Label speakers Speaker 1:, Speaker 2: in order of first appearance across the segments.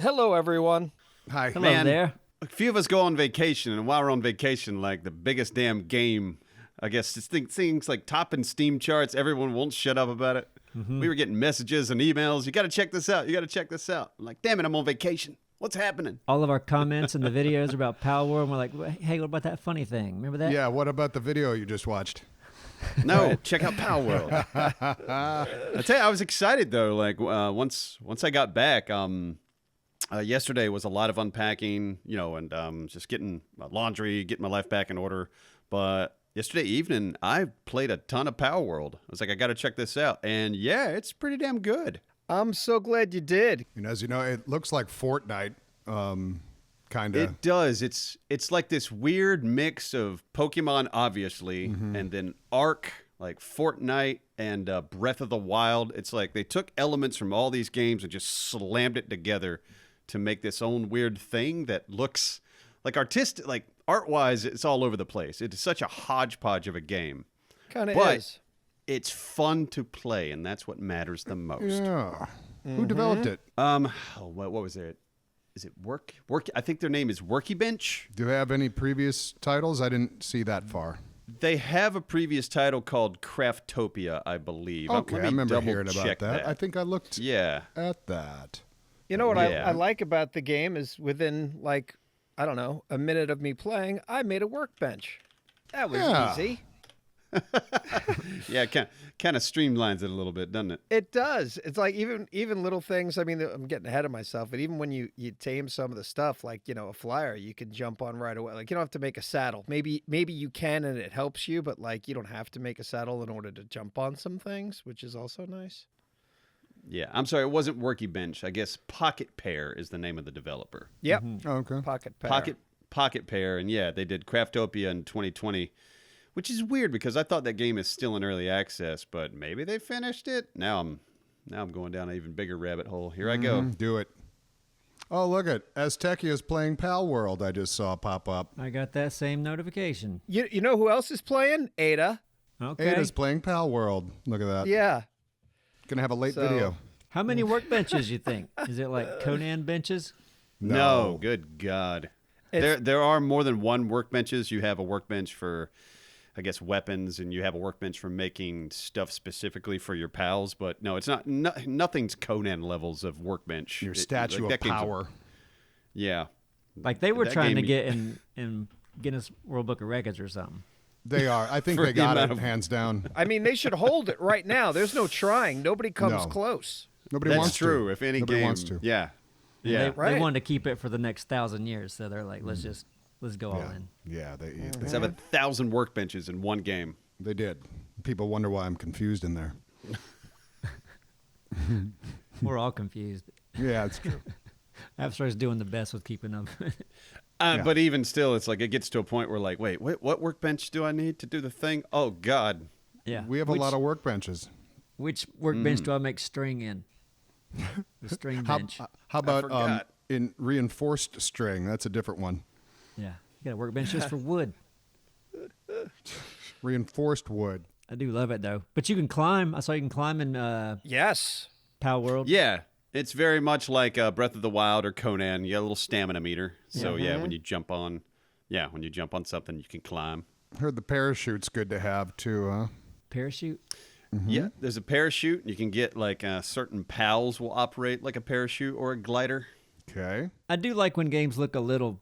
Speaker 1: Hello, everyone.
Speaker 2: Hi.
Speaker 3: Hello
Speaker 2: Man,
Speaker 3: there.
Speaker 2: a few of us go on vacation, and while we're on vacation, like the biggest damn game, I guess it's things like topping Steam charts. Everyone won't shut up about it. We were getting messages and emails. You got to check this out. You got to check this out. I'm like, damn it, I'm on vacation. What's happening?
Speaker 3: All of our comments and the videos are about Palworld, and we're like, hey, what about that funny thing? Remember that?
Speaker 4: Yeah, what about the video you just watched?
Speaker 2: No, check out Palworld. I tell you, I was excited though. Like once I got back, yesterday was a lot of unpacking, and just getting my laundry, getting my life back in order. But yesterday evening, I played a ton of Palworld. I was like, I got to check this out, and yeah, it's pretty damn good.
Speaker 1: I'm so glad you did.
Speaker 4: And as you know, it looks like Fortnite, kind of.
Speaker 2: It does. It's like this weird mix of Pokemon, obviously, and then Ark, like Fortnite and Breath of the Wild. It's like they took elements from all these games and just slammed it together to make this own weird thing that looks like artistic, like art-wise, it's all over the place. It's such a hodgepodge of a game.
Speaker 1: Kind of
Speaker 2: But
Speaker 1: is.
Speaker 2: it's fun to play, and that's what matters the most.
Speaker 4: Yeah. Who developed it?
Speaker 2: What was it? Is it Work? I think their name is Worky Bench.
Speaker 4: Do they have any previous titles? I didn't see that far.
Speaker 2: They have a previous title called Craftopia, I believe.
Speaker 4: Okay,
Speaker 2: Let me
Speaker 4: I remember
Speaker 2: double
Speaker 4: hearing about
Speaker 2: check
Speaker 4: that. I think I looked
Speaker 2: Yeah.
Speaker 4: at that.
Speaker 1: You know what
Speaker 2: Yeah.
Speaker 1: I like about the game is within, like, I don't know, a minute of me playing, I made a workbench. That was
Speaker 4: Yeah.
Speaker 1: easy.
Speaker 2: Yeah, kind of streamlines it a little bit, doesn't it?
Speaker 1: It does. It's like even little things. I mean, I'm getting ahead of myself, but even when you tame some of the stuff, like, a flyer, you can jump on right away. Like, you don't have to make a saddle. Maybe you can and it helps you, but like you don't have to make a saddle in order to jump on some things, which is also nice.
Speaker 2: Yeah, I'm sorry, it wasn't Worky Bench. I guess Pocket Pair is the name of the developer.
Speaker 1: Yep.
Speaker 4: Okay.
Speaker 1: Pocket Pair.
Speaker 2: Pocket Pair, and yeah, they did Craftopia in 2020, which is weird because I thought that game is still in early access, but maybe they finished it. Now I'm going down an even bigger rabbit hole. Here I go.
Speaker 4: Do it. Oh, look at Aztekia's playing Palworld. I just saw pop up.
Speaker 3: I got that same notification.
Speaker 1: You know who else is playing? Ada.
Speaker 3: Okay.
Speaker 4: Ada's playing Palworld. Look at that.
Speaker 1: Yeah.
Speaker 4: Gonna have a late
Speaker 1: So-
Speaker 4: video.
Speaker 3: How many workbenches you think? Is it like Conan benches?
Speaker 2: No, good God. There are more than one workbenches. You have a workbench for, I guess, weapons, and you have a workbench for making stuff specifically for your pals. But no, it's not. Nothing's Conan levels of workbench.
Speaker 4: Your statue of power.
Speaker 2: Yeah.
Speaker 3: Like they were
Speaker 2: That
Speaker 3: trying to
Speaker 2: game-
Speaker 3: get in Guinness World Book of Records or something.
Speaker 4: They are. I think
Speaker 2: For
Speaker 4: they
Speaker 2: the
Speaker 4: got
Speaker 2: amount
Speaker 4: it
Speaker 2: of-
Speaker 4: hands down.
Speaker 1: I mean, they should hold it right now. There's no trying. Nobody comes
Speaker 4: No.
Speaker 1: close.
Speaker 4: Nobody
Speaker 2: That's
Speaker 4: wants
Speaker 2: true.
Speaker 4: to.
Speaker 2: If any
Speaker 4: Nobody
Speaker 2: game
Speaker 4: wants to.
Speaker 2: Yeah.
Speaker 3: And
Speaker 2: Yeah.
Speaker 3: They
Speaker 1: Right.
Speaker 3: wanted to keep it for the next 1,000 years, so they're like, let's go all
Speaker 4: Yeah.
Speaker 3: in.
Speaker 4: Yeah,
Speaker 2: Let's have 1,000 workbenches in one game.
Speaker 4: they did. People wonder why I'm confused in there.
Speaker 3: We're all confused.
Speaker 4: Yeah, it's true.
Speaker 3: Abstract's doing the best with keeping up.
Speaker 4: Yeah.
Speaker 2: But even still, it's like it gets to a point where like, wait, what workbench do I need to do the thing? Oh, God.
Speaker 3: Yeah.
Speaker 4: We have a lot of workbenches.
Speaker 3: Which workbench do I make string in? The string bench.
Speaker 4: How about
Speaker 2: forgot.
Speaker 4: in reinforced string? That's a different one.
Speaker 3: Yeah. You got a workbench just for wood.
Speaker 4: Reinforced wood.
Speaker 3: I do love it though. But you can climb. I saw you can climb in
Speaker 1: Yes.
Speaker 3: Palworld.
Speaker 2: Yeah. It's very much like Breath of the Wild or Conan. You got a little stamina meter. So, yeah, when you jump on something, you can climb.
Speaker 4: Heard the parachute's good to have too, huh?
Speaker 3: Parachute.
Speaker 2: Yeah, there's a parachute. You can get like certain pals will operate like a parachute or a glider.
Speaker 4: Okay.
Speaker 3: I do like when games look a little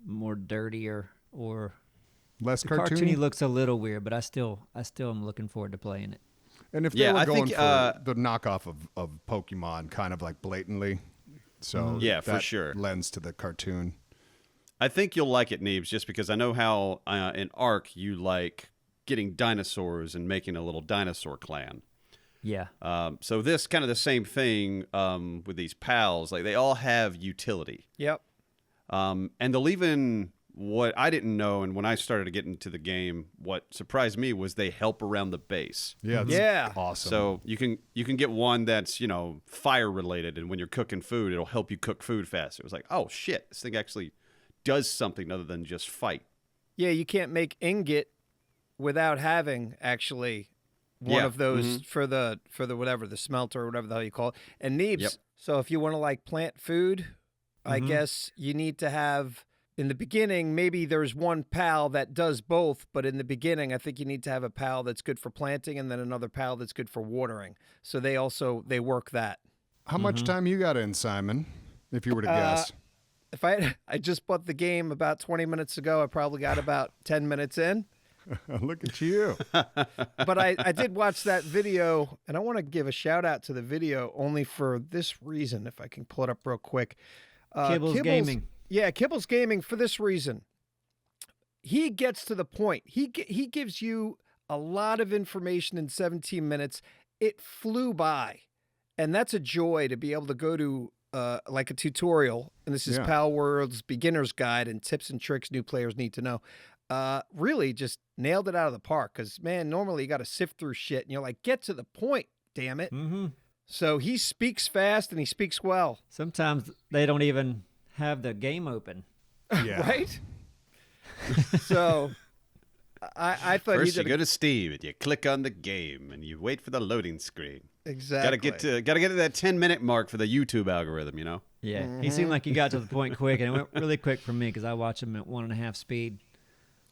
Speaker 3: more dirtier or
Speaker 4: Less
Speaker 3: the
Speaker 4: cartoony.
Speaker 3: cartoony looks a little weird, but I still am looking forward to playing it.
Speaker 4: And if they
Speaker 2: Yeah,
Speaker 4: were
Speaker 2: I
Speaker 4: going
Speaker 2: think,
Speaker 4: for the knockoff of Pokemon, kind of like blatantly, so
Speaker 2: Yeah, for
Speaker 4: that
Speaker 2: sure.
Speaker 4: lends to the cartoon.
Speaker 2: I think you'll like it, Neebs, just because I know how in Ark you like getting dinosaurs and making a little dinosaur clan.
Speaker 3: Yeah.
Speaker 2: So this kind of the same thing with these pals. Like they all have utility.
Speaker 1: Yep.
Speaker 2: And they'll even, what I didn't know, and when I started to get into the game, what surprised me was they help around the base.
Speaker 4: Yeah. That's
Speaker 1: Yeah.
Speaker 4: Awesome.
Speaker 2: So you can get one that's, fire related, and when you're cooking food, it'll help you cook food faster. It was like, oh shit, this thing actually does something other than just fight.
Speaker 1: Yeah, you can't make ingot without having actually one
Speaker 2: Yeah.
Speaker 1: of those for the whatever, the smelter or whatever the hell you call it. And Neebs,
Speaker 2: Yep.
Speaker 1: so if you want to like plant food I guess you need to have, in the beginning, maybe there's one PAL that does both, but in the beginning, I think you need to have a PAL that's good for planting and then another PAL that's good for watering. So they work that.
Speaker 4: How much time you got in, Simon, if you were to guess?
Speaker 1: If I just bought the game about 20 minutes ago, I probably got about 10 minutes in.
Speaker 4: Look at you.
Speaker 1: But I did watch that video, and I want to give a shout out to the video only for this reason, if I can pull it up real quick.
Speaker 3: Kibbles Gaming.
Speaker 1: Yeah, Kibbles Gaming for this reason. He gets to the point. He gives you a lot of information in 17 minutes. It flew by. And that's a joy to be able to go to like a tutorial. And this is Palworld's Beginner's Guide and Tips and Tricks New Players Need to Know. Really just nailed it out of the park. Because, man, normally you got to sift through shit. And you're like, get to the point, damn it.
Speaker 3: Mm-hmm.
Speaker 1: So he speaks fast and he speaks well.
Speaker 3: Sometimes they don't even have the game open.
Speaker 4: Yeah.
Speaker 1: Right? So I thought
Speaker 2: First
Speaker 1: he
Speaker 2: you
Speaker 1: did
Speaker 2: go to Steam and you click on the game and you wait for the loading screen.
Speaker 1: exactly.
Speaker 2: Gotta get to that 10-minute mark for the YouTube algorithm, you know?
Speaker 3: Yeah, he seemed like he got to the point quick, and it went really quick for me because I watch him at 1.5 speed.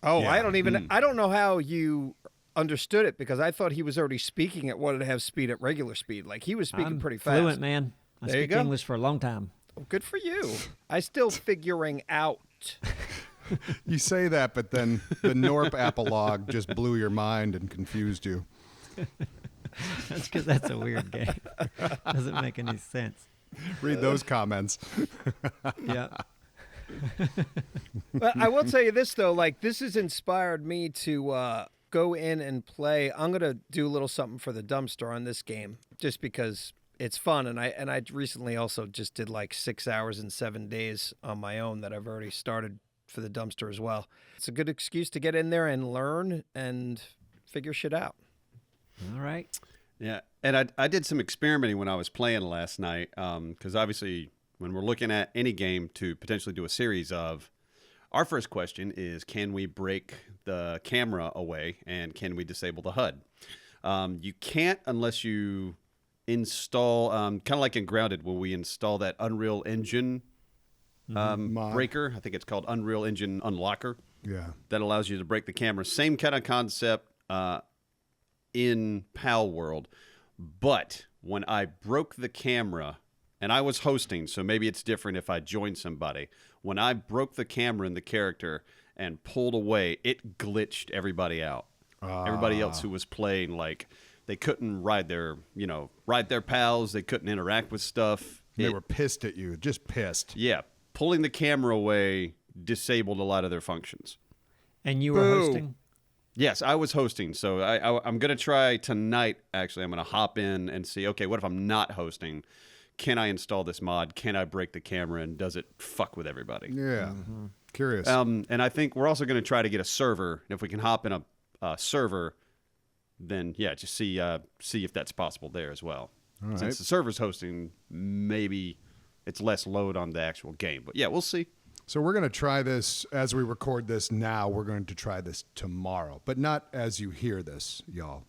Speaker 1: Oh,
Speaker 4: Yeah.
Speaker 1: I don't know how you understood it because I thought he was already speaking at 1.5 speed at regular speed. Like he was speaking
Speaker 3: I'm
Speaker 1: pretty fast.
Speaker 3: fluent, man. I
Speaker 1: There you
Speaker 3: speak
Speaker 1: go.
Speaker 3: English for a long time.
Speaker 1: Oh, good for you. I still figuring out.
Speaker 4: You say that, but then the Norp epilogue just blew your mind and confused you.
Speaker 3: That's because that's a weird game. Doesn't make any sense.
Speaker 4: Read those comments.
Speaker 3: Yeah.
Speaker 1: But I will tell you this though, like this has inspired me to go in and play. I'm gonna do a little something for the dumpster on this game, just because it's fun. And I recently also just did like 6 hours in 7 days on my own that I've already started for the dumpster as well. It's a good excuse to get in there and learn and figure shit out.
Speaker 3: All right.
Speaker 2: Yeah, and I did some experimenting when I was playing last night, because obviously when we're looking at any game to potentially do a series of, our first question is, can we break the camera away and can we disable the HUD? You can't unless you install, kind of like in Grounded, where we install that Unreal Engine
Speaker 4: Mod.
Speaker 2: breaker. I think it's called Unreal Engine Unlocker.
Speaker 4: Yeah.
Speaker 2: That allows you to break the camera. Same kind of concept in Palworld. But when I broke the camera, and I was hosting, so maybe it's different if I joined somebody. When I broke the camera in the character and pulled away, it glitched everybody out. Everybody else who was playing, like, they couldn't ride their pals. They couldn't interact with stuff.
Speaker 4: They were pissed at you, just pissed.
Speaker 2: Yeah. Pulling the camera away disabled a lot of their functions.
Speaker 3: And you were hosting?
Speaker 2: Yes, I was hosting. So I'm going to try tonight, actually. I'm going to hop in and see, okay, what if I'm not hosting? Can I install this mod? Can I break the camera? And does it fuck with everybody?
Speaker 4: Yeah. Curious.
Speaker 2: And I think we're also going to try to get a server. And if we can hop in a server, then, yeah, just see if that's possible there as well.
Speaker 4: All right.
Speaker 2: Since the server's hosting, maybe it's less load on the actual game. But, yeah, we'll see.
Speaker 4: So we're going to try this as we record this now. We're going to try this tomorrow, but not as you hear this, y'all.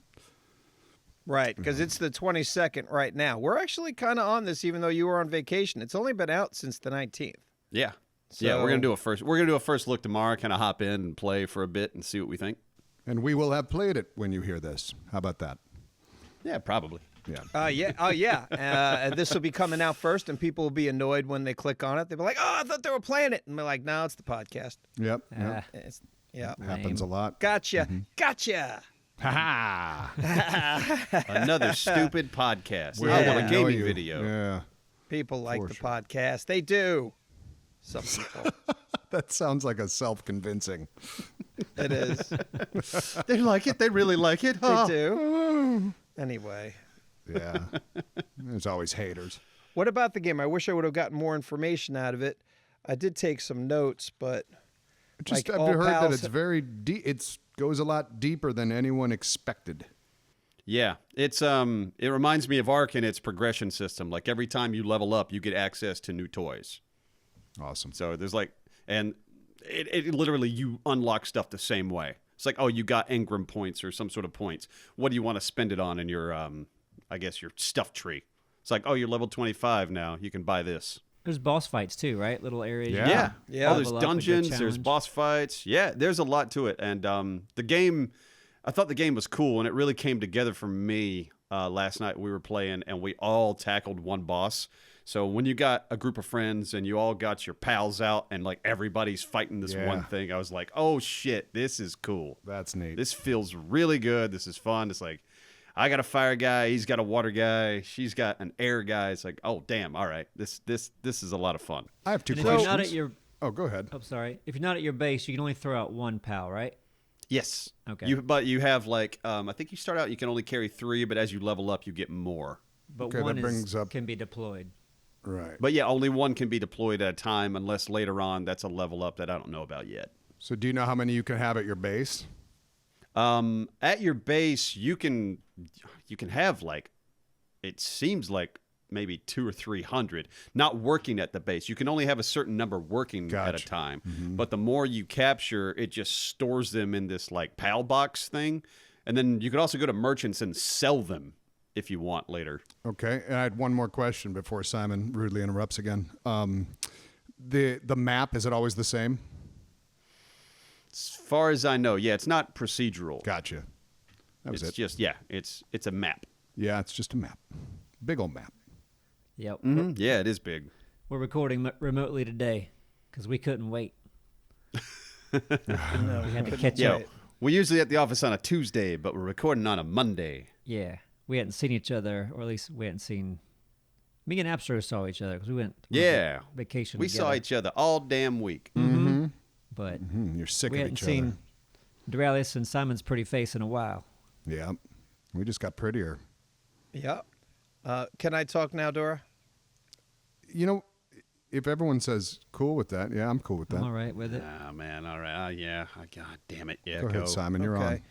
Speaker 1: Right, because it's the 22nd right now. We're actually kind of on this, even though you were on vacation. It's only been out since the 19th.
Speaker 2: Yeah.
Speaker 1: So,
Speaker 2: yeah, we're gonna do a first look tomorrow, kind of hop in and play for a bit and see what we think.
Speaker 4: And we will have played it when you hear this. How about that?
Speaker 2: Yeah, probably.
Speaker 4: Yeah.
Speaker 1: Yeah. Oh, yeah. This will be coming out first, and people will be annoyed when they click on it. They'll be like, "Oh, I thought they were playing it," and we're like, "No, it's the podcast."
Speaker 4: Yep.
Speaker 1: Yeah.
Speaker 4: Happens a lot.
Speaker 1: Gotcha. Gotcha.
Speaker 4: Ha ha.
Speaker 2: Another stupid podcast.
Speaker 1: Yeah.
Speaker 2: I want a
Speaker 1: I
Speaker 2: gaming video.
Speaker 4: Yeah.
Speaker 1: People like
Speaker 4: For
Speaker 1: the
Speaker 4: sure.
Speaker 1: podcast. They do. Some people.
Speaker 4: That sounds like a self-convincing.
Speaker 1: It is.
Speaker 2: They like it. They really like it.
Speaker 1: They do. Anyway.
Speaker 4: Yeah. There's always haters.
Speaker 1: What about the game? I wish I would have gotten more information out of it. I did take some notes, but
Speaker 4: Just
Speaker 1: like
Speaker 4: I've
Speaker 1: all
Speaker 4: heard that
Speaker 1: pals-
Speaker 4: it's very deep. It goes a lot deeper than anyone expected.
Speaker 2: Yeah, it's it reminds me of Ark and its progression system. Like every time you level up, you get access to new toys.
Speaker 4: Awesome.
Speaker 2: So there's like, and it literally, you unlock stuff the same way. It's like, oh, you got Engram points or some sort of points. What do you want to spend it on in your, I guess, your stuff tree? It's like, oh, you're level 25 now. You can buy this.
Speaker 3: There's boss fights too, right? Little areas. you
Speaker 4: Yeah.
Speaker 3: can
Speaker 2: Yeah.
Speaker 1: Yeah.
Speaker 2: Oh, there's
Speaker 3: level up and get
Speaker 2: dungeons, there's
Speaker 3: challenged.
Speaker 2: boss fights. Yeah, there's a lot to it. And the game, I thought the game was cool, and it really came together for me last night. We were playing, and we all tackled one boss. So when you got a group of friends and you all got your pals out and like everybody's fighting this
Speaker 4: Yeah.
Speaker 2: one thing, I was like, oh shit, this is cool.
Speaker 4: That's neat.
Speaker 2: This feels really good. This is fun. It's like, I got a fire guy, he's got a water guy, she's got an air guy. It's like, oh damn, all right, this is a lot of fun.
Speaker 4: I have 2
Speaker 3: And if
Speaker 4: questions.
Speaker 3: you're not at your,
Speaker 4: Oh, go ahead.
Speaker 3: oh sorry, if you're not at your base, you can only throw out one pal, right?
Speaker 2: Yes.
Speaker 3: Okay.
Speaker 2: But you have like, I think you start out, you can only carry 3, but as you level up, you get more.
Speaker 3: But
Speaker 4: Okay,
Speaker 3: one
Speaker 4: that brings up-
Speaker 3: can be deployed.
Speaker 4: Right.
Speaker 2: But yeah, only one can be deployed at a time, unless later on that's a level up that I don't know about yet.
Speaker 4: So do you know how many you can have at your base?
Speaker 2: At your base, you can have like, it seems like maybe 200 or 300 not working at the base. You can only have a certain number working at a
Speaker 4: Gotcha.
Speaker 2: time. But the more you capture, it just stores them in this like PAL box thing, and then you can also go to merchants and sell them if you want later.
Speaker 4: Okay. And I had one more question before Simon rudely interrupts again. The map, is it always the same?
Speaker 2: As far as I know, yeah, it's not procedural.
Speaker 4: Gotcha. That was
Speaker 2: It's
Speaker 4: it.
Speaker 2: just it's a map.
Speaker 4: Yeah, it's just a map. Big old map.
Speaker 3: Yep.
Speaker 2: Yeah, it is big.
Speaker 3: We're recording remotely today because we couldn't wait. We had to catch
Speaker 2: Yeah,
Speaker 3: up.
Speaker 2: we're usually at the office on a Tuesday, but we're recording on a Monday.
Speaker 3: Yeah. We hadn't seen each other, or at least we hadn't seen. Me and Abster saw each other because we went on
Speaker 2: Yeah,
Speaker 3: vacation
Speaker 2: we
Speaker 3: together.
Speaker 2: saw each other all damn week.
Speaker 3: But
Speaker 4: You're sick
Speaker 3: we
Speaker 4: of
Speaker 3: hadn't
Speaker 4: each other.
Speaker 3: seen Duralis and Simon's pretty face in a while.
Speaker 4: Yeah. We just got prettier.
Speaker 1: Yeah. Can I talk now, Dora?
Speaker 4: You know, if everyone says cool with that, yeah, I'm cool with that.
Speaker 3: I'm all right with it.
Speaker 2: Ah, man, all right. Yeah, God damn it. Yeah,
Speaker 4: Go ahead, Simon. You're on.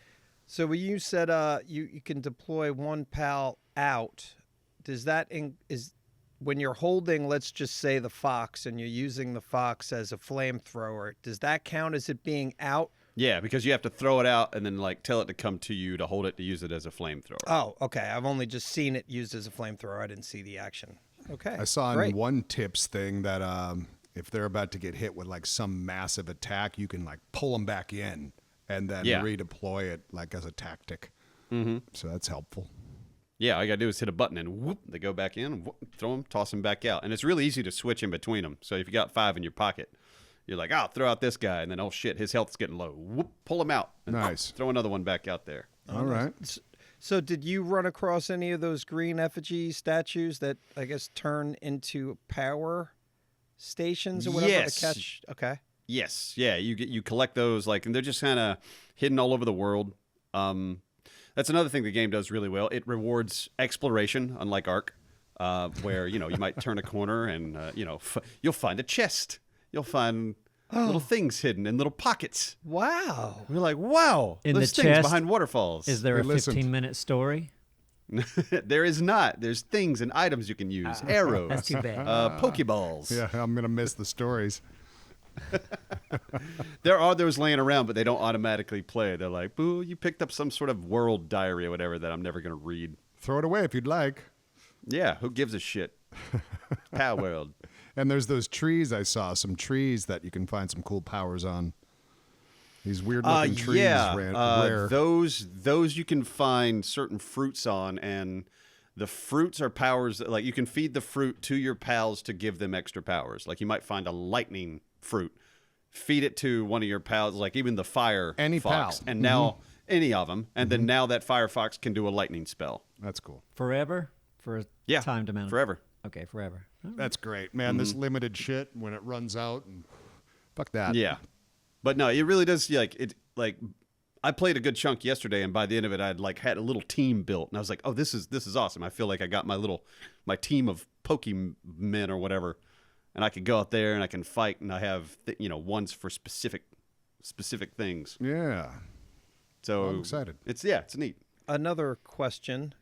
Speaker 1: So when you said you can deploy one pal out, does that is when you're holding, let's just say the fox, and you're using the fox as a flamethrower, does that count as it being out?
Speaker 2: Yeah, because you have to throw it out and then like tell it to come to you to hold it to use it as a flamethrower.
Speaker 1: Oh, okay. I've only just seen it used as a flamethrower. I didn't see the action. Okay.
Speaker 4: I saw in
Speaker 1: great.
Speaker 4: one tips thing that if they're about to get hit with like some massive attack, you can like pull them back in and then
Speaker 2: Yeah.
Speaker 4: redeploy it like as a tactic. So that's helpful.
Speaker 2: Yeah, all you gotta do is hit a button and whoop, they go back in, whoop, throw them, toss them back out. And it's really easy to switch in between them. So if you got 5 in your pocket, you're like, oh, throw out this guy. And then, oh, shit, his health's getting low. Whoop, pull him out. And
Speaker 4: Nice.
Speaker 2: throw another one back out there.
Speaker 4: All right.
Speaker 1: So did you run across any of those green effigy statues that I guess turn into power stations or whatever
Speaker 2: Yes.
Speaker 1: to catch? Okay.
Speaker 2: Yes, yeah, you collect those like, and they're just kind of hidden all over the world. That's another thing the game does really well. It rewards exploration, unlike Ark, where you might turn a corner and you'll find a chest, you'll find little things hidden in little pockets.
Speaker 1: Wow.
Speaker 2: We're like, wow,
Speaker 3: In
Speaker 2: there's
Speaker 3: the
Speaker 2: things
Speaker 3: chest,
Speaker 2: behind waterfalls.
Speaker 3: Is there
Speaker 4: Hey,
Speaker 3: a
Speaker 4: listen.
Speaker 3: 15-minute story?
Speaker 2: There is not. There's things and items you can use. Arrows.
Speaker 3: That's too bad.
Speaker 2: Pokeballs.
Speaker 4: Yeah, I'm gonna miss the stories.
Speaker 2: There are those laying around, but they don't automatically play. They're like, boo, you picked up some sort of world diary or whatever that I'm never going to read.
Speaker 4: Throw it away if you'd like.
Speaker 2: Yeah, who gives a shit? Palworld.
Speaker 4: And there's those trees I saw, some trees that you can find some cool powers on. These weird looking trees,
Speaker 2: Yeah,
Speaker 4: rare.
Speaker 2: those you can find certain fruits on, and the fruits are powers that, like, you can feed the fruit to your pals to give them extra powers. Like, you might find a lightning fruit, feed it to one of your pals, like even the fire
Speaker 4: Any
Speaker 2: fox,
Speaker 4: pal.
Speaker 2: and now any of them, and then now that fire fox can do a lightning spell.
Speaker 4: That's cool.
Speaker 3: Forever? For a
Speaker 2: Yeah,
Speaker 3: timed amount?
Speaker 2: forever.
Speaker 3: Okay, forever. Oh,
Speaker 4: That's great, man. This limited shit when it runs out, and fuck that.
Speaker 2: Yeah, but no, it really does. Like I played a good chunk yesterday, and by the end of it, I'd like had a little team built, and I was like, oh, this is awesome. I feel like I got my team of Pokemon or whatever, and I could go out there and I can fight, and I have ones for specific things.
Speaker 4: Yeah.
Speaker 2: So
Speaker 4: I'm excited.
Speaker 2: It's neat.
Speaker 1: Another question.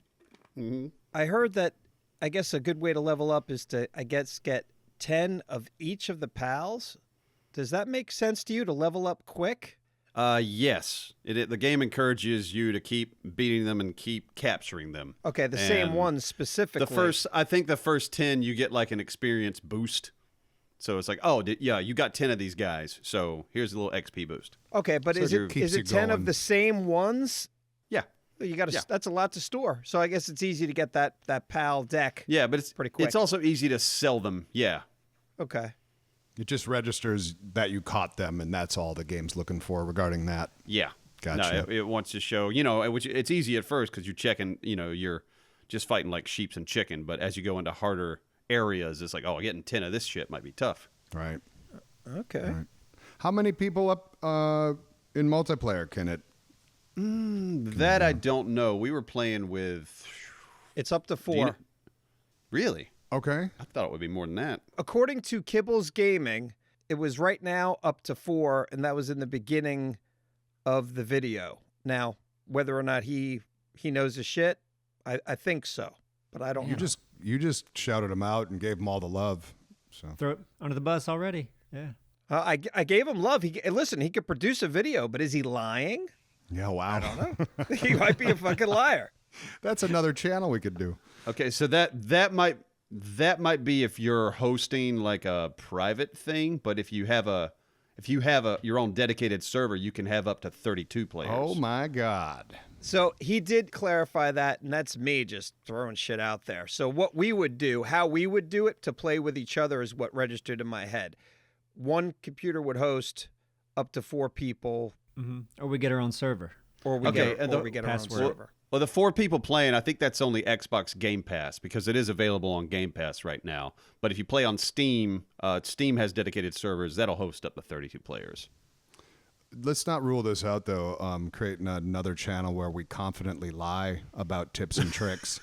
Speaker 2: Mm-hmm.
Speaker 1: I heard that I guess a good way to level up is to, I guess, get 10 of each of the pals. Does that make sense to you to level up quick?
Speaker 2: Yes, the game encourages you to keep beating them and keep capturing them.
Speaker 1: Okay, the same
Speaker 2: And
Speaker 1: ones specifically.
Speaker 2: I think the first 10 you get like an experience boost. So it's like, oh, yeah, you got 10 of these guys. So here's a little XP boost.
Speaker 1: Okay, but
Speaker 4: So
Speaker 1: is
Speaker 4: it keeps
Speaker 1: it
Speaker 4: you
Speaker 1: 10 of
Speaker 4: going.
Speaker 1: the same ones?
Speaker 2: Yeah.
Speaker 1: You got to.
Speaker 2: Yeah.
Speaker 1: That's a lot to store. So I guess it's easy to get that PAL deck.
Speaker 2: Yeah, but it's
Speaker 1: pretty quick.
Speaker 2: It's also easy to sell them. Yeah.
Speaker 1: Okay.
Speaker 4: It just registers that you caught them, and that's all the game's looking for regarding that.
Speaker 2: Yeah.
Speaker 4: Gotcha.
Speaker 2: No, it wants to show, which it's easy at first because you're checking, you're just fighting like sheep and chicken. But as you go into harder areas, it's like, oh, getting 10 of this shit might be tough.
Speaker 4: Right.
Speaker 1: Okay.
Speaker 4: Right. How many people up in multiplayer can it?
Speaker 2: That I don't know. We were playing with.
Speaker 1: It's up to
Speaker 2: Do you
Speaker 1: 4.
Speaker 2: kn- Really?
Speaker 4: Okay.
Speaker 2: I thought it would be more than that.
Speaker 1: According to Kibbles Gaming, it was right now up to 4, and that was in the beginning of the video. Now, whether or not he knows his shit, I think so, but I don't know.
Speaker 4: You just shouted them out and gave them all the love. So
Speaker 3: Throw it under the bus already. Yeah.
Speaker 1: I gave him love. Listen, he could produce a video, but is he lying?
Speaker 4: yeah, wow.
Speaker 1: I don't know. He might be a fucking liar.
Speaker 4: That's another channel we could do.
Speaker 2: Okay, so that might be if you're hosting like a private thing, but if you have your own dedicated server, you can have up to 32 players.
Speaker 4: Oh my God.
Speaker 1: So he did clarify that, and that's me just throwing shit out there. So what we would do, how we would do it to play with each other is what registered in my head. One computer would host up to 4 people,
Speaker 3: Or we get our own server.
Speaker 1: or we
Speaker 2: Okay,
Speaker 1: get,
Speaker 2: and
Speaker 1: or
Speaker 2: the
Speaker 1: we get our own
Speaker 3: password.
Speaker 1: server.
Speaker 2: Well, the 4 people playing, I think that's only Xbox Game Pass because it is available on Game Pass right now. But if you play on Steam, Steam has dedicated servers that'll host up to 32 players.
Speaker 4: Let's not rule this out, though. Creating another channel where we confidently lie about tips and tricks.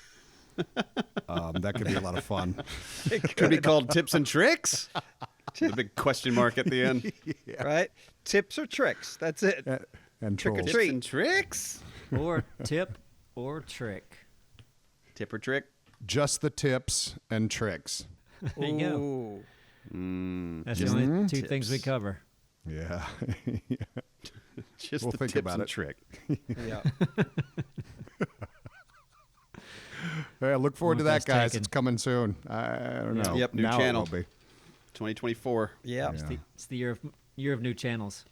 Speaker 4: That could be a lot of fun.
Speaker 2: Could be called Tips and Tricks. The big question mark at the end.
Speaker 1: Right? Tips or tricks. That's it.
Speaker 4: And
Speaker 1: Trick or
Speaker 4: trolls.
Speaker 1: treat.
Speaker 2: Tips and Tricks.
Speaker 3: Or tip or trick.
Speaker 2: Tip or trick?
Speaker 4: Just the tips and tricks.
Speaker 3: There you go.
Speaker 1: Ooh.
Speaker 3: That's the only 2 things we
Speaker 2: tips.
Speaker 3: cover.
Speaker 4: Yeah.
Speaker 2: Just
Speaker 4: We'll
Speaker 2: the
Speaker 4: think
Speaker 2: tips
Speaker 4: about
Speaker 2: and
Speaker 4: it.
Speaker 2: trick.
Speaker 1: Yeah.
Speaker 4: Hey, I look forward to
Speaker 3: Once
Speaker 4: that,
Speaker 3: that's
Speaker 4: guys.
Speaker 3: taken.
Speaker 4: It's coming soon. I don't know.
Speaker 2: Yep, new
Speaker 4: Now it
Speaker 2: channel.
Speaker 4: will be.
Speaker 2: 2024.
Speaker 1: Yeah.
Speaker 3: It's the year of new channels.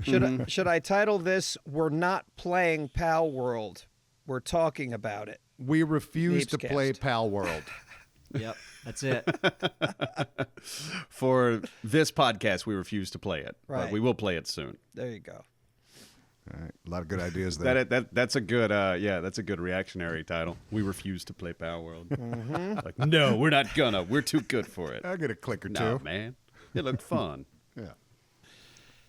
Speaker 1: Should I title this "We're Not Playing Palworld, We're Talking About It"?
Speaker 4: We refuse to
Speaker 1: Neebscast.
Speaker 4: play Palworld.
Speaker 3: Yep. That's it.
Speaker 2: For this podcast, we refuse to play it.
Speaker 1: Right.
Speaker 2: But we will play it soon.
Speaker 1: There you go.
Speaker 4: All right. A lot of good ideas there.
Speaker 2: That's a good that's a good reactionary title. We refuse to play Palworld. Like, no, we're not gonna. We're too good for it.
Speaker 4: I'll get a click or
Speaker 2: No,
Speaker 4: two.
Speaker 2: man. It looked fun.
Speaker 4: Yeah.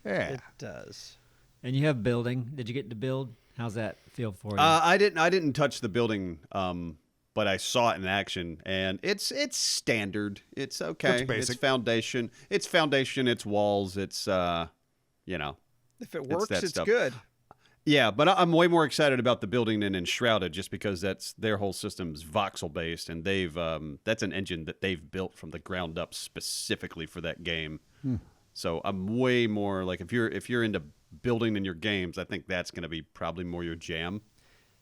Speaker 4: Yeah.
Speaker 1: It does.
Speaker 3: And you have building. Did you get to build? How's that feel for you?
Speaker 2: I didn't touch the building, but I saw it in action, and it's standard. It's okay.
Speaker 4: It's basic.
Speaker 2: It's foundation. It's foundation. It's walls. It's
Speaker 1: If it works,
Speaker 2: that
Speaker 1: it's
Speaker 2: stuff.
Speaker 1: good.
Speaker 2: Yeah, but I'm way more excited about the building than Enshrouded, just because that's their whole system's voxel based, and they've that's an engine that they've built from the ground up specifically for that game. So I'm way more like if you're into building in your games, I think that's going to be probably more your jam.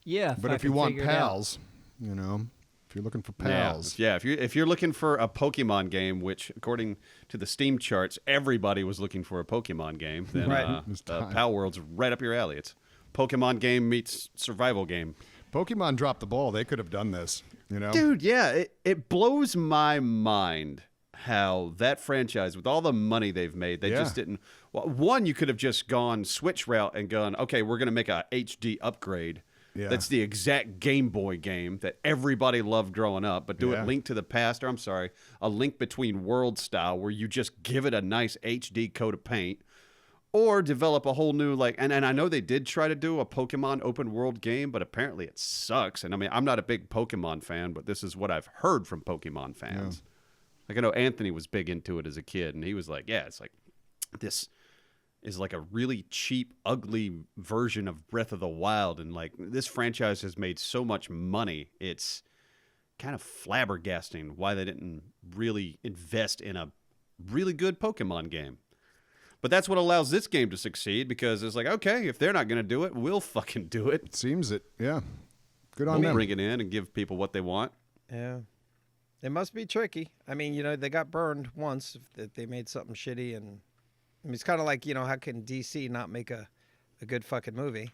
Speaker 3: yeah.
Speaker 4: But
Speaker 3: I
Speaker 4: if you
Speaker 3: can
Speaker 4: want
Speaker 3: figure it out.
Speaker 4: pals, if you're looking for pals,
Speaker 2: Yeah, if you're looking for a Pokemon game, which according to the Steam charts, everybody was looking for a Pokemon game, then
Speaker 1: Right.
Speaker 4: It's time.
Speaker 2: Palworld's right up your alley. It's Pokemon game meets survival game.
Speaker 4: Pokemon dropped the ball. They could have done this.
Speaker 2: Dude, yeah, it blows my mind how that franchise, with all the money they've made, they just didn't. Well, one, you could have just gone Switch route and gone, okay, we're going to make a HD upgrade.
Speaker 4: Yeah.
Speaker 2: That's the exact Game Boy game that everybody loved growing up, but do
Speaker 4: Yeah.
Speaker 2: it Link to the Past, or I'm sorry, a Link Between Worlds style where you just give it a nice HD coat of paint. Or develop a whole new, and I know they did try to do a Pokemon open world game, but apparently it sucks. And I mean, I'm not a big Pokemon fan, but this is what I've heard from Pokemon fans. Like, I know Anthony was big into it as a kid, and he was like, yeah, it's like, this is like a really cheap, ugly version of Breath of the Wild. And like, this franchise has made so much money. It's kind of flabbergasting why they didn't really invest in a really good Pokemon game. But that's what allows this game to succeed, because it's like, okay, if they're not going to do it, we'll fucking do it.
Speaker 4: Seems it. Yeah. Good on
Speaker 2: We'll
Speaker 4: them.
Speaker 2: bring it in and give people what they want.
Speaker 1: Yeah. It must be tricky. I mean, they got burned once if they made something shitty, and I mean, it's kind of like, how can DC not make a good fucking movie?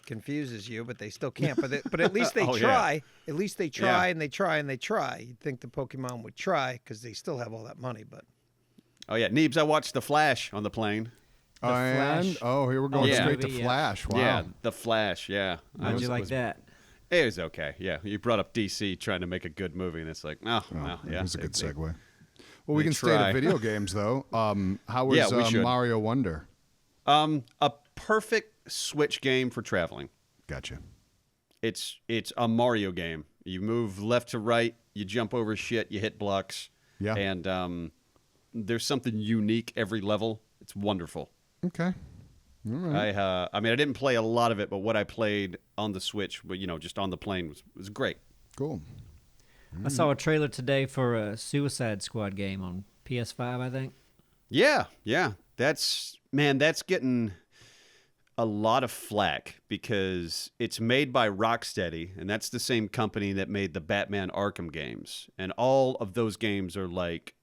Speaker 1: Confuses you, but they still can't. But at least they
Speaker 2: Oh,
Speaker 1: try.
Speaker 2: yeah.
Speaker 1: At least they try and they try and they try. You'd think the Pokemon would try because they still have all that money, but.
Speaker 2: Oh yeah, Neebs, I watched The Flash on the plane.
Speaker 3: Flash.
Speaker 4: Oh, here we're going
Speaker 2: Yeah.
Speaker 4: straight to
Speaker 3: Movie, yeah.
Speaker 4: Flash. Wow.
Speaker 2: Yeah, The Flash. Yeah,
Speaker 3: How'd you like that?
Speaker 2: It was okay. Yeah, you brought up DC trying to make a good movie, and it's like, well, yeah,
Speaker 4: It was a good
Speaker 2: they-
Speaker 4: segue. Well, we
Speaker 2: they
Speaker 4: can stay
Speaker 2: try.
Speaker 4: to video games, though. How was
Speaker 2: Yeah, we should.
Speaker 4: Mario Wonder?
Speaker 2: A perfect Switch game for traveling.
Speaker 4: Gotcha.
Speaker 2: It's a Mario game. You move left to right, you jump over shit, you hit blocks.
Speaker 4: Yeah.
Speaker 2: And there's something unique every level. It's wonderful.
Speaker 4: Okay. All right.
Speaker 2: I mean, I didn't play a lot of it, but what I played on the Switch, but just on the plane was great.
Speaker 4: Cool.
Speaker 3: I saw a trailer today for a Suicide Squad game on PS5, I think.
Speaker 2: Yeah. That's getting a lot of flack because it's made by Rocksteady, and that's the same company that made the Batman Arkham games. And all of those games are like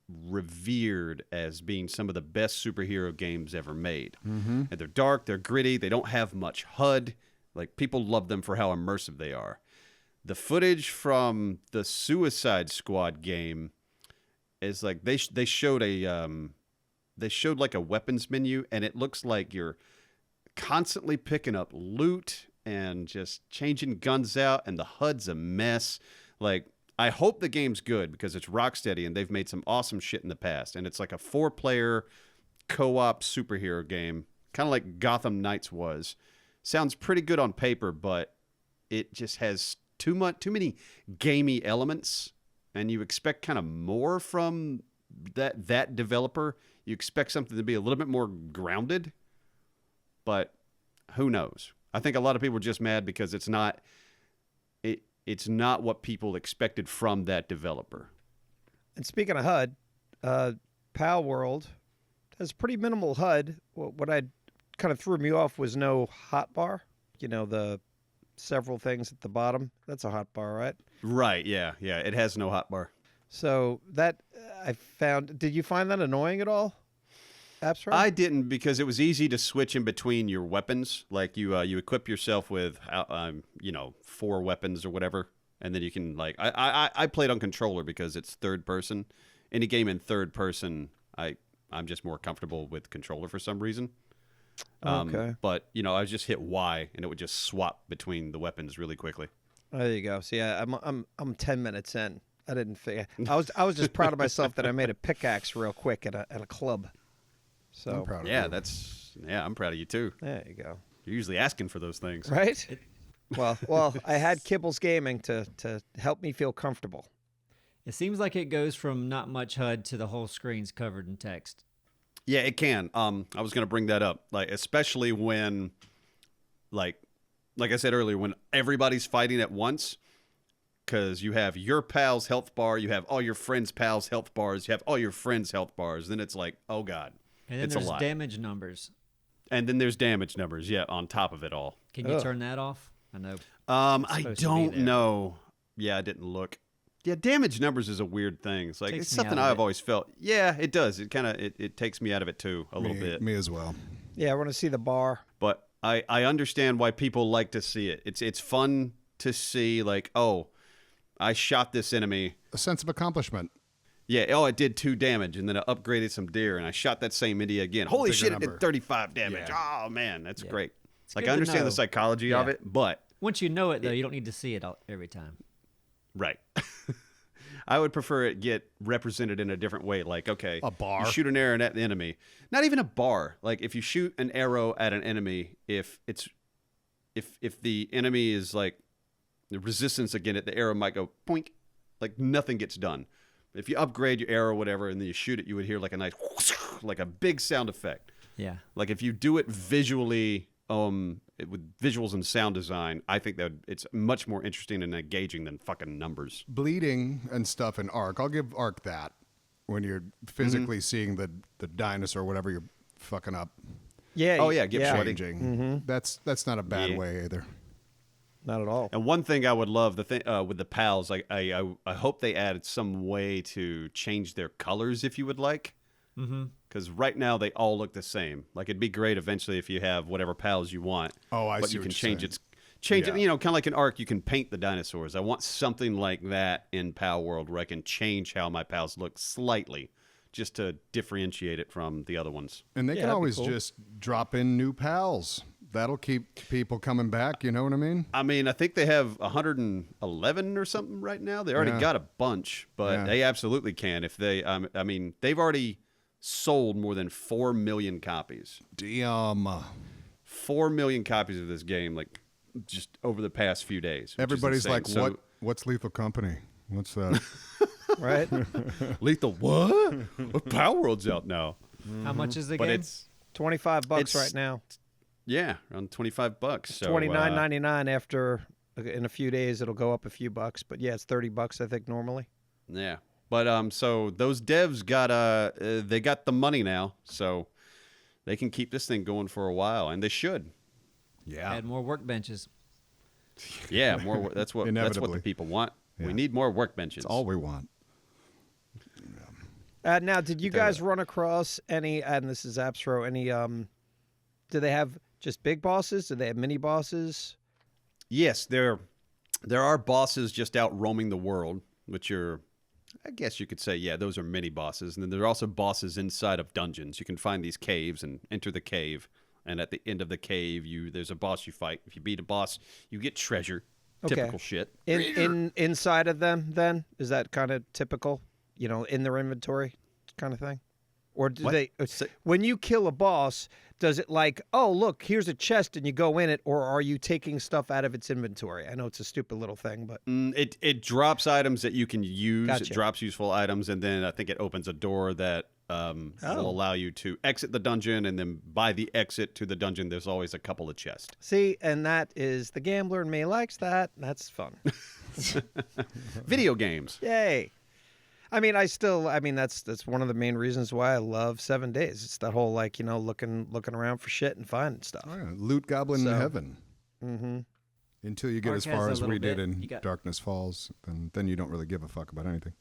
Speaker 2: revered as being some of the best superhero games ever made. Mm-hmm. And they're dark, they're gritty, they don't have much HUD. Like, people love them for how immersive they are. The footage from the Suicide Squad game is like they showed like a weapons menu, and it looks like you're constantly picking up loot and just changing guns out, and the HUD's a mess. Like, I hope the game's good because it's Rocksteady and they've made some awesome shit in the past, and it's like a 4-player co-op superhero game, kind of like Gotham Knights was. Sounds pretty good on paper, but it just has too many gamey elements, and you expect kind of more from that developer. You expect something to be a little bit more grounded, but who knows? I think a lot of people are just mad because it's not what people expected from that developer.
Speaker 1: And speaking of HUD, Palworld has pretty minimal HUD. What I kind of threw me off was no hotbar. The several things at the bottom. That's a hotbar, right?
Speaker 2: Right, yeah. It has no hotbar.
Speaker 1: So that I found. Did you find that annoying at all? Abstract?
Speaker 2: I didn't, because it was easy to switch in between your weapons. Like you equip yourself with 4 weapons or whatever, and then you can I played on controller because it's third person. Any game in third person, I'm just more comfortable with controller for some reason.
Speaker 1: Okay.
Speaker 2: But I just hit Y and it would just swap between the weapons really quickly.
Speaker 1: There you go. See, I'm 10 minutes in. I didn't figure. I was just proud of myself that I made a pickaxe real quick at a club. So
Speaker 4: I'm proud of you.
Speaker 2: I'm proud of you too.
Speaker 1: there you go.
Speaker 2: You're usually asking for those things.
Speaker 1: Right? Well, I had Kibbles Gaming to help me feel comfortable.
Speaker 3: It seems like it goes from not much HUD to the whole screen's covered in text.
Speaker 2: Yeah, it can. I was going to bring that up, especially when, like I said earlier, when everybody's fighting at once, because you have your pal's health bar, you have all your friends' pal's health bars, you have all your friends' health bars. Then it's like, oh god,
Speaker 3: And then
Speaker 2: it's a
Speaker 3: there's
Speaker 2: lot.
Speaker 3: damage numbers.
Speaker 2: And then there's damage numbers, on top of it all.
Speaker 3: Can you turn that off? I know.
Speaker 2: I
Speaker 3: supposed to be
Speaker 2: don't
Speaker 3: there.
Speaker 2: know. Yeah, I didn't look. Yeah, damage numbers is a weird thing. It's like
Speaker 3: Takes
Speaker 2: it's
Speaker 3: me
Speaker 2: something
Speaker 3: out of
Speaker 2: I've
Speaker 3: it.
Speaker 2: always felt. Yeah, it does. It kind of it takes me out of it too a little bit.
Speaker 4: Me as well.
Speaker 1: Yeah, I want to see the bar.
Speaker 2: But I understand why people like to see it. It's fun to see, like, oh, I shot this enemy.
Speaker 4: A sense of accomplishment.
Speaker 2: Yeah, it did 2 damage, and then I upgraded some deer, and I shot that same enemy again. Holy
Speaker 4: Bigger
Speaker 2: shit, it
Speaker 4: number.
Speaker 2: did 35 damage.
Speaker 4: Yeah.
Speaker 2: Oh, man, that's
Speaker 3: Yeah.
Speaker 2: great.
Speaker 3: good
Speaker 2: I
Speaker 3: to
Speaker 2: understand
Speaker 3: know.
Speaker 2: the psychology of
Speaker 3: Yeah.
Speaker 2: it, but,
Speaker 3: Once you know it, though, you don't need to see it every time.
Speaker 2: right. I would prefer it get represented in a different way. Like, okay,
Speaker 4: A bar?
Speaker 2: you shoot an arrow at the enemy. Not even a bar. Like, if you shoot an arrow at an enemy, if the enemy is like the resistance against it, the arrow might go poink, like nothing gets done. If you upgrade your arrow or whatever and then you shoot it, you would hear like a nice like a big sound effect.
Speaker 3: Yeah.
Speaker 2: Like if you do it visually, with visuals and sound design, I think that it's much more interesting and engaging than fucking numbers.
Speaker 4: Bleeding and stuff in Ark. I'll give Ark that. When you're physically seeing the dinosaur, whatever you're fucking up,
Speaker 1: Yeah.
Speaker 2: Oh, yeah, get sweaty.
Speaker 4: changing. That's not a bad
Speaker 2: Yeah.
Speaker 4: way either.
Speaker 1: Not at all.
Speaker 2: And one thing I would love with the pals, I hope they added some way to change their colors if you would like. Because right now they all look the same. Like it'd be great eventually if you have whatever pals you want.
Speaker 4: Oh, I
Speaker 2: but
Speaker 4: see
Speaker 2: you
Speaker 4: what
Speaker 2: can
Speaker 4: you're
Speaker 2: change
Speaker 4: saying.
Speaker 2: Change it,
Speaker 4: Yeah.
Speaker 2: kind of like an Ark. You can paint the dinosaurs. I want something like that in Palworld where I can change how my pals look slightly, just to differentiate it from the other ones.
Speaker 4: And they
Speaker 1: Yeah,
Speaker 4: can
Speaker 1: that'd be
Speaker 4: always
Speaker 1: cool.
Speaker 4: just drop in new pals. That'll keep people coming back. You know what I mean?
Speaker 2: I mean, I think they have 111 or something right now. They already
Speaker 4: Yeah.
Speaker 2: got a bunch, but
Speaker 4: Yeah.
Speaker 2: they absolutely can if they. I mean, they've already sold more than 4 million copies.
Speaker 4: Damn.
Speaker 2: 4 million copies of this game, like just over the past few days. which is
Speaker 4: Everybody's
Speaker 2: insane.
Speaker 4: like,
Speaker 2: So,
Speaker 4: what's Lethal Company? What's that?
Speaker 1: Right?
Speaker 2: Lethal what? Well, Palworld's out now,
Speaker 3: How much is the
Speaker 2: but
Speaker 3: game?
Speaker 2: it's
Speaker 1: $25
Speaker 2: It's-
Speaker 1: right now.
Speaker 2: yeah, around $25. So,
Speaker 1: $29.99 after in a few days it'll go up a few bucks, but yeah, it's $30 I think normally.
Speaker 2: Yeah, but so those devs got they got the money now, so they can keep this thing going for a while, and they should.
Speaker 4: Yeah.
Speaker 3: Add more workbenches.
Speaker 2: Yeah, more. That's what the
Speaker 4: Inevitably.
Speaker 2: people want.
Speaker 4: Yeah.
Speaker 2: We need more workbenches.
Speaker 4: That's all we want.
Speaker 1: Now, did you guys run across any, and this is Appsro, any, do they have just big bosses? Do they have mini bosses?
Speaker 2: Yes, there are bosses just out roaming the world, which are, I guess you could say, yeah, those are mini bosses. And then there are also bosses inside of dungeons. You can find these caves and enter the cave. And at the end of the cave, there's a boss you fight. If you beat a boss, you get treasure.
Speaker 1: Okay.
Speaker 2: Typical shit.
Speaker 1: Inside of them, then? Is that kind of typical? In their inventory kind of thing? Or do
Speaker 2: What?
Speaker 1: they, when you kill a boss, does it like, oh, look, here's a chest and you go in it, or are you taking stuff out of its inventory? I know it's a stupid little thing, but.
Speaker 2: It drops items that you can use.
Speaker 1: Gotcha.
Speaker 2: It drops useful items, and then I think it opens a door that will allow you to exit the dungeon, and then by the exit to the dungeon, there's always a couple of chests.
Speaker 1: See, and that is the gambler in me likes that. That's fun.
Speaker 2: Video games.
Speaker 1: Yay. I mean, that's one of the main reasons why I love 7 Days. It's that whole looking around for shit and finding stuff.
Speaker 4: Oh, yeah. Loot Goblin in heaven.
Speaker 1: Mm-hmm.
Speaker 4: Until you get
Speaker 3: Ark
Speaker 4: as
Speaker 3: has
Speaker 4: far
Speaker 3: a
Speaker 4: as we
Speaker 3: little
Speaker 4: did
Speaker 3: bit.
Speaker 4: in
Speaker 3: You got-
Speaker 4: Darkness Falls, then you don't really give a fuck about anything.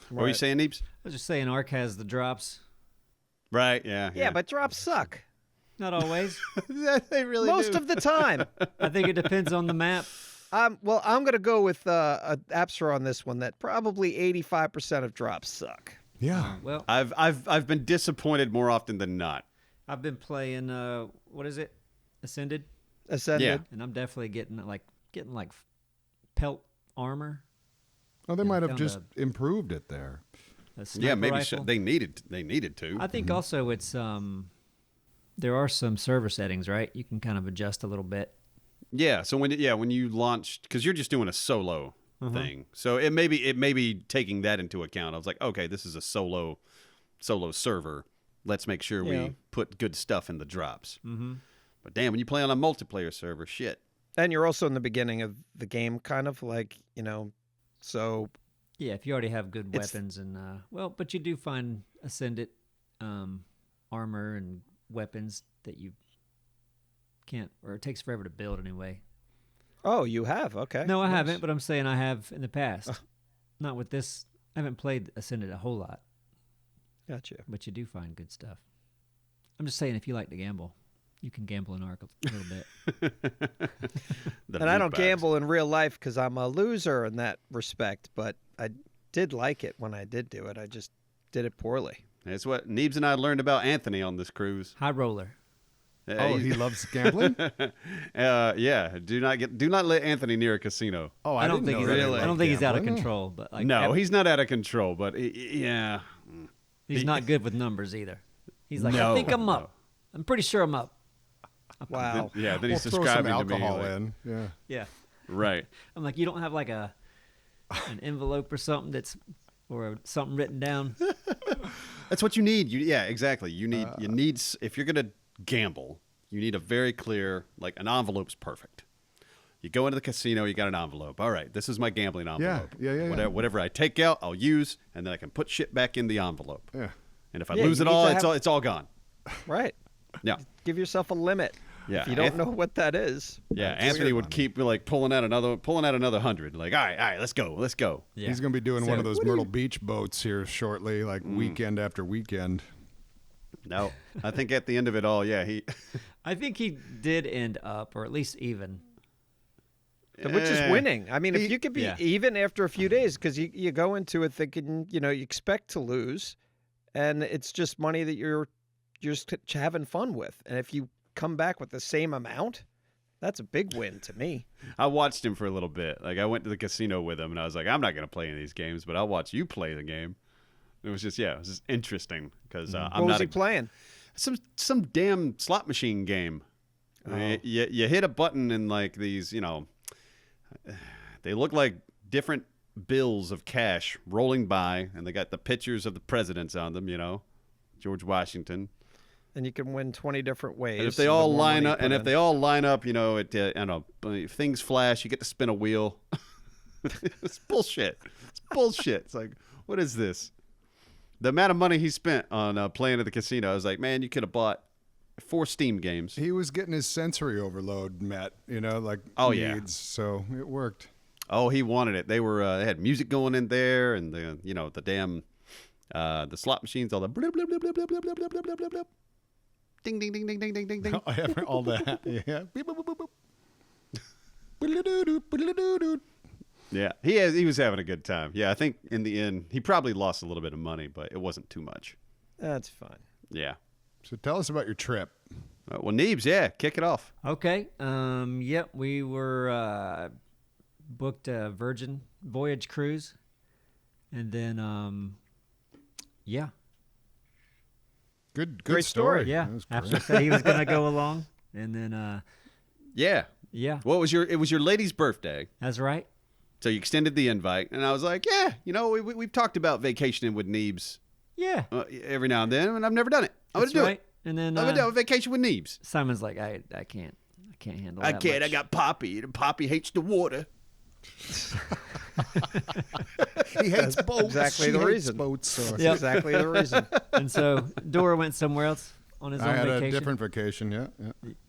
Speaker 2: What were you saying, Neebs?
Speaker 3: I was just saying, Ark has the drops.
Speaker 2: Right, yeah.
Speaker 1: Yeah, but drops suck.
Speaker 3: Not always.
Speaker 2: they really
Speaker 1: Most of the time.
Speaker 3: I think it depends on the map.
Speaker 1: Well, I'm going to go with Appsro on this one, that probably 85% of drops suck.
Speaker 4: Yeah.
Speaker 3: Well,
Speaker 2: I've been disappointed more often than not.
Speaker 3: I've been playing, what is it? Ascended?
Speaker 1: Ascended.
Speaker 2: Yeah.
Speaker 3: And I'm definitely getting pelt armor.
Speaker 4: Oh, they
Speaker 3: Yeah,
Speaker 4: might have
Speaker 3: found
Speaker 4: just improved it there.
Speaker 3: A sniper
Speaker 2: Yeah, maybe
Speaker 3: rifle.
Speaker 2: they needed to.
Speaker 3: I think also it's there are some server settings, right? You can kind of adjust a little bit.
Speaker 2: Yeah, so when you launched, because you're just doing a solo thing, so it may be taking that into account. I was like, okay, this is a solo server. Let's make sure
Speaker 1: Yeah.
Speaker 2: we put good stuff in the drops. Mm-hmm. But damn, when you play on a multiplayer server, shit.
Speaker 1: And you're also in the beginning of the game, kind of so
Speaker 3: Yeah, if you already have good
Speaker 1: It's-
Speaker 3: weapons and but you do find ascended armor and weapons that you can't, or it takes forever to build anyway.
Speaker 1: Oh, you have? Okay.
Speaker 3: No, I
Speaker 1: Nice.
Speaker 3: haven't, but I'm saying I have in the past. Not with this. I haven't played Ascended a whole lot,
Speaker 1: Gotcha.
Speaker 3: but you do find good stuff. I'm just saying, if you like to gamble, you can gamble in Ark a little bit.
Speaker 1: And I don't gamble in real life because I'm a loser in that respect, but I did like it when I did do it. I just did it poorly.
Speaker 2: That's what Neebs and I learned about Anthony on this cruise.
Speaker 3: High roller.
Speaker 4: Oh, he loves gambling?
Speaker 2: Yeah. Do not let Anthony near a casino.
Speaker 4: Oh,
Speaker 3: I don't
Speaker 4: didn't
Speaker 3: think
Speaker 4: know
Speaker 3: he's.
Speaker 4: that he
Speaker 3: I
Speaker 4: liked
Speaker 3: don't think he's out of
Speaker 4: gambling.
Speaker 3: control, but like
Speaker 2: No, he's not out of control, but yeah.
Speaker 3: he's not good with numbers either. He's like,
Speaker 2: No,
Speaker 3: I think I'm
Speaker 2: no.
Speaker 3: up. I'm pretty sure I'm up.
Speaker 1: Wow.
Speaker 2: Yeah, then
Speaker 4: We'll
Speaker 2: he's
Speaker 4: throw some
Speaker 2: describing to me.
Speaker 4: alcohol
Speaker 2: like-
Speaker 4: in. Yeah.
Speaker 3: Yeah.
Speaker 2: Right.
Speaker 3: I'm like, you don't have like an envelope or something something written down.
Speaker 2: That's what you need. Yeah, exactly. You need if you're gonna gamble, you need a very clear, like, an envelope's perfect. You go into the casino, you got an envelope. All right, this is my gambling envelope.
Speaker 4: Yeah.
Speaker 2: Whatever I take out, I'll use, and then I can put shit back in the envelope.
Speaker 4: Yeah.
Speaker 2: And if I
Speaker 1: Yeah,
Speaker 2: lose
Speaker 1: you
Speaker 2: it
Speaker 1: need
Speaker 2: all,
Speaker 1: to have-
Speaker 2: it's all gone.
Speaker 1: Right.
Speaker 2: Yeah.
Speaker 1: Give yourself a limit.
Speaker 2: Yeah,
Speaker 1: If you don't know what that is.
Speaker 2: Yeah,
Speaker 1: that's
Speaker 2: Anthony
Speaker 1: weird.
Speaker 2: would keep like pulling out another 100. Like, all right, let's go.
Speaker 3: Yeah.
Speaker 4: He's going to be doing
Speaker 3: So-
Speaker 4: one of those Myrtle Beach boats here shortly, like weekend after weekend.
Speaker 2: No, I think at the end of it all, yeah, he.
Speaker 3: I think he did end up, or at least even.
Speaker 1: Which is winning. I mean, if you could be
Speaker 3: Yeah.
Speaker 1: even after a few days, because you go into it thinking, you expect to lose, and it's just money that you're just having fun with. And if you come back with the same amount, that's a big win to me.
Speaker 2: I watched him for a little bit. Like, I went to the casino with him, and I was like, I'm not going to play any of these games, but I'll watch you play the game. It was just interesting because I'm
Speaker 1: What was
Speaker 2: not
Speaker 1: he playing?
Speaker 2: some damn slot machine game. You hit a button and like these, they look like different bills of cash rolling by, and they got the pictures of the presidents on them. George Washington.
Speaker 1: And you can win 20 different ways.
Speaker 2: And if they all line up, things flash. You get to spin a wheel. It's bullshit. It's like, what is this? The amount of money he spent on playing at the casino, I was like, man, you could have bought 4 Steam games.
Speaker 4: He was getting his sensory overload met,
Speaker 2: yeah.
Speaker 4: needs, so it worked.
Speaker 2: Oh, he wanted it. They had music going in there, and the damn the slot machines, all the blip, blip, blip, blip, blip, blip, blip, blip, blip, blip, blip. Ding, ding, ding, ding, ding, ding, ding, ding.
Speaker 4: All that, yeah. Beep, boop, boop, boop, boop. Boodle-doo-doo.
Speaker 2: Yeah, he was having a good time. Yeah, I think in the end he probably lost a little bit of money, but it wasn't too much.
Speaker 1: That's fine.
Speaker 2: Yeah.
Speaker 4: So tell us about your trip.
Speaker 2: Well, Neebs, yeah, kick it off.
Speaker 3: Okay. Yep. We were booked a Virgin Voyage cruise, and then yeah.
Speaker 4: Good
Speaker 1: Great story.
Speaker 3: Yeah.
Speaker 4: That was
Speaker 3: After
Speaker 4: great.
Speaker 3: I said he was gonna go along, and then
Speaker 2: Yeah.
Speaker 3: yeah,
Speaker 2: Well, it was your lady's birthday,
Speaker 3: that's right.
Speaker 2: so you extended the invite, and I was like, yeah, we've talked about vacationing with Neebs
Speaker 3: Yeah.
Speaker 2: every now and then, and I've never done it. I'm
Speaker 3: That's
Speaker 2: gonna do
Speaker 3: right.
Speaker 2: it.
Speaker 3: And then
Speaker 2: I'm gonna do a vacation with Neebs.
Speaker 3: Simon's like, I can't handle.
Speaker 2: I
Speaker 3: that
Speaker 2: can't. I
Speaker 3: much.
Speaker 2: got Poppy, and Poppy hates the water.
Speaker 4: He hates boats.
Speaker 1: exactly
Speaker 4: She
Speaker 1: the
Speaker 4: hates
Speaker 1: reason.
Speaker 4: Boats. So.
Speaker 3: Yep.
Speaker 1: Exactly the reason.
Speaker 3: And so Dora went somewhere else on his
Speaker 4: I
Speaker 3: own
Speaker 4: had
Speaker 3: vacation.
Speaker 4: a different vacation. Yeah.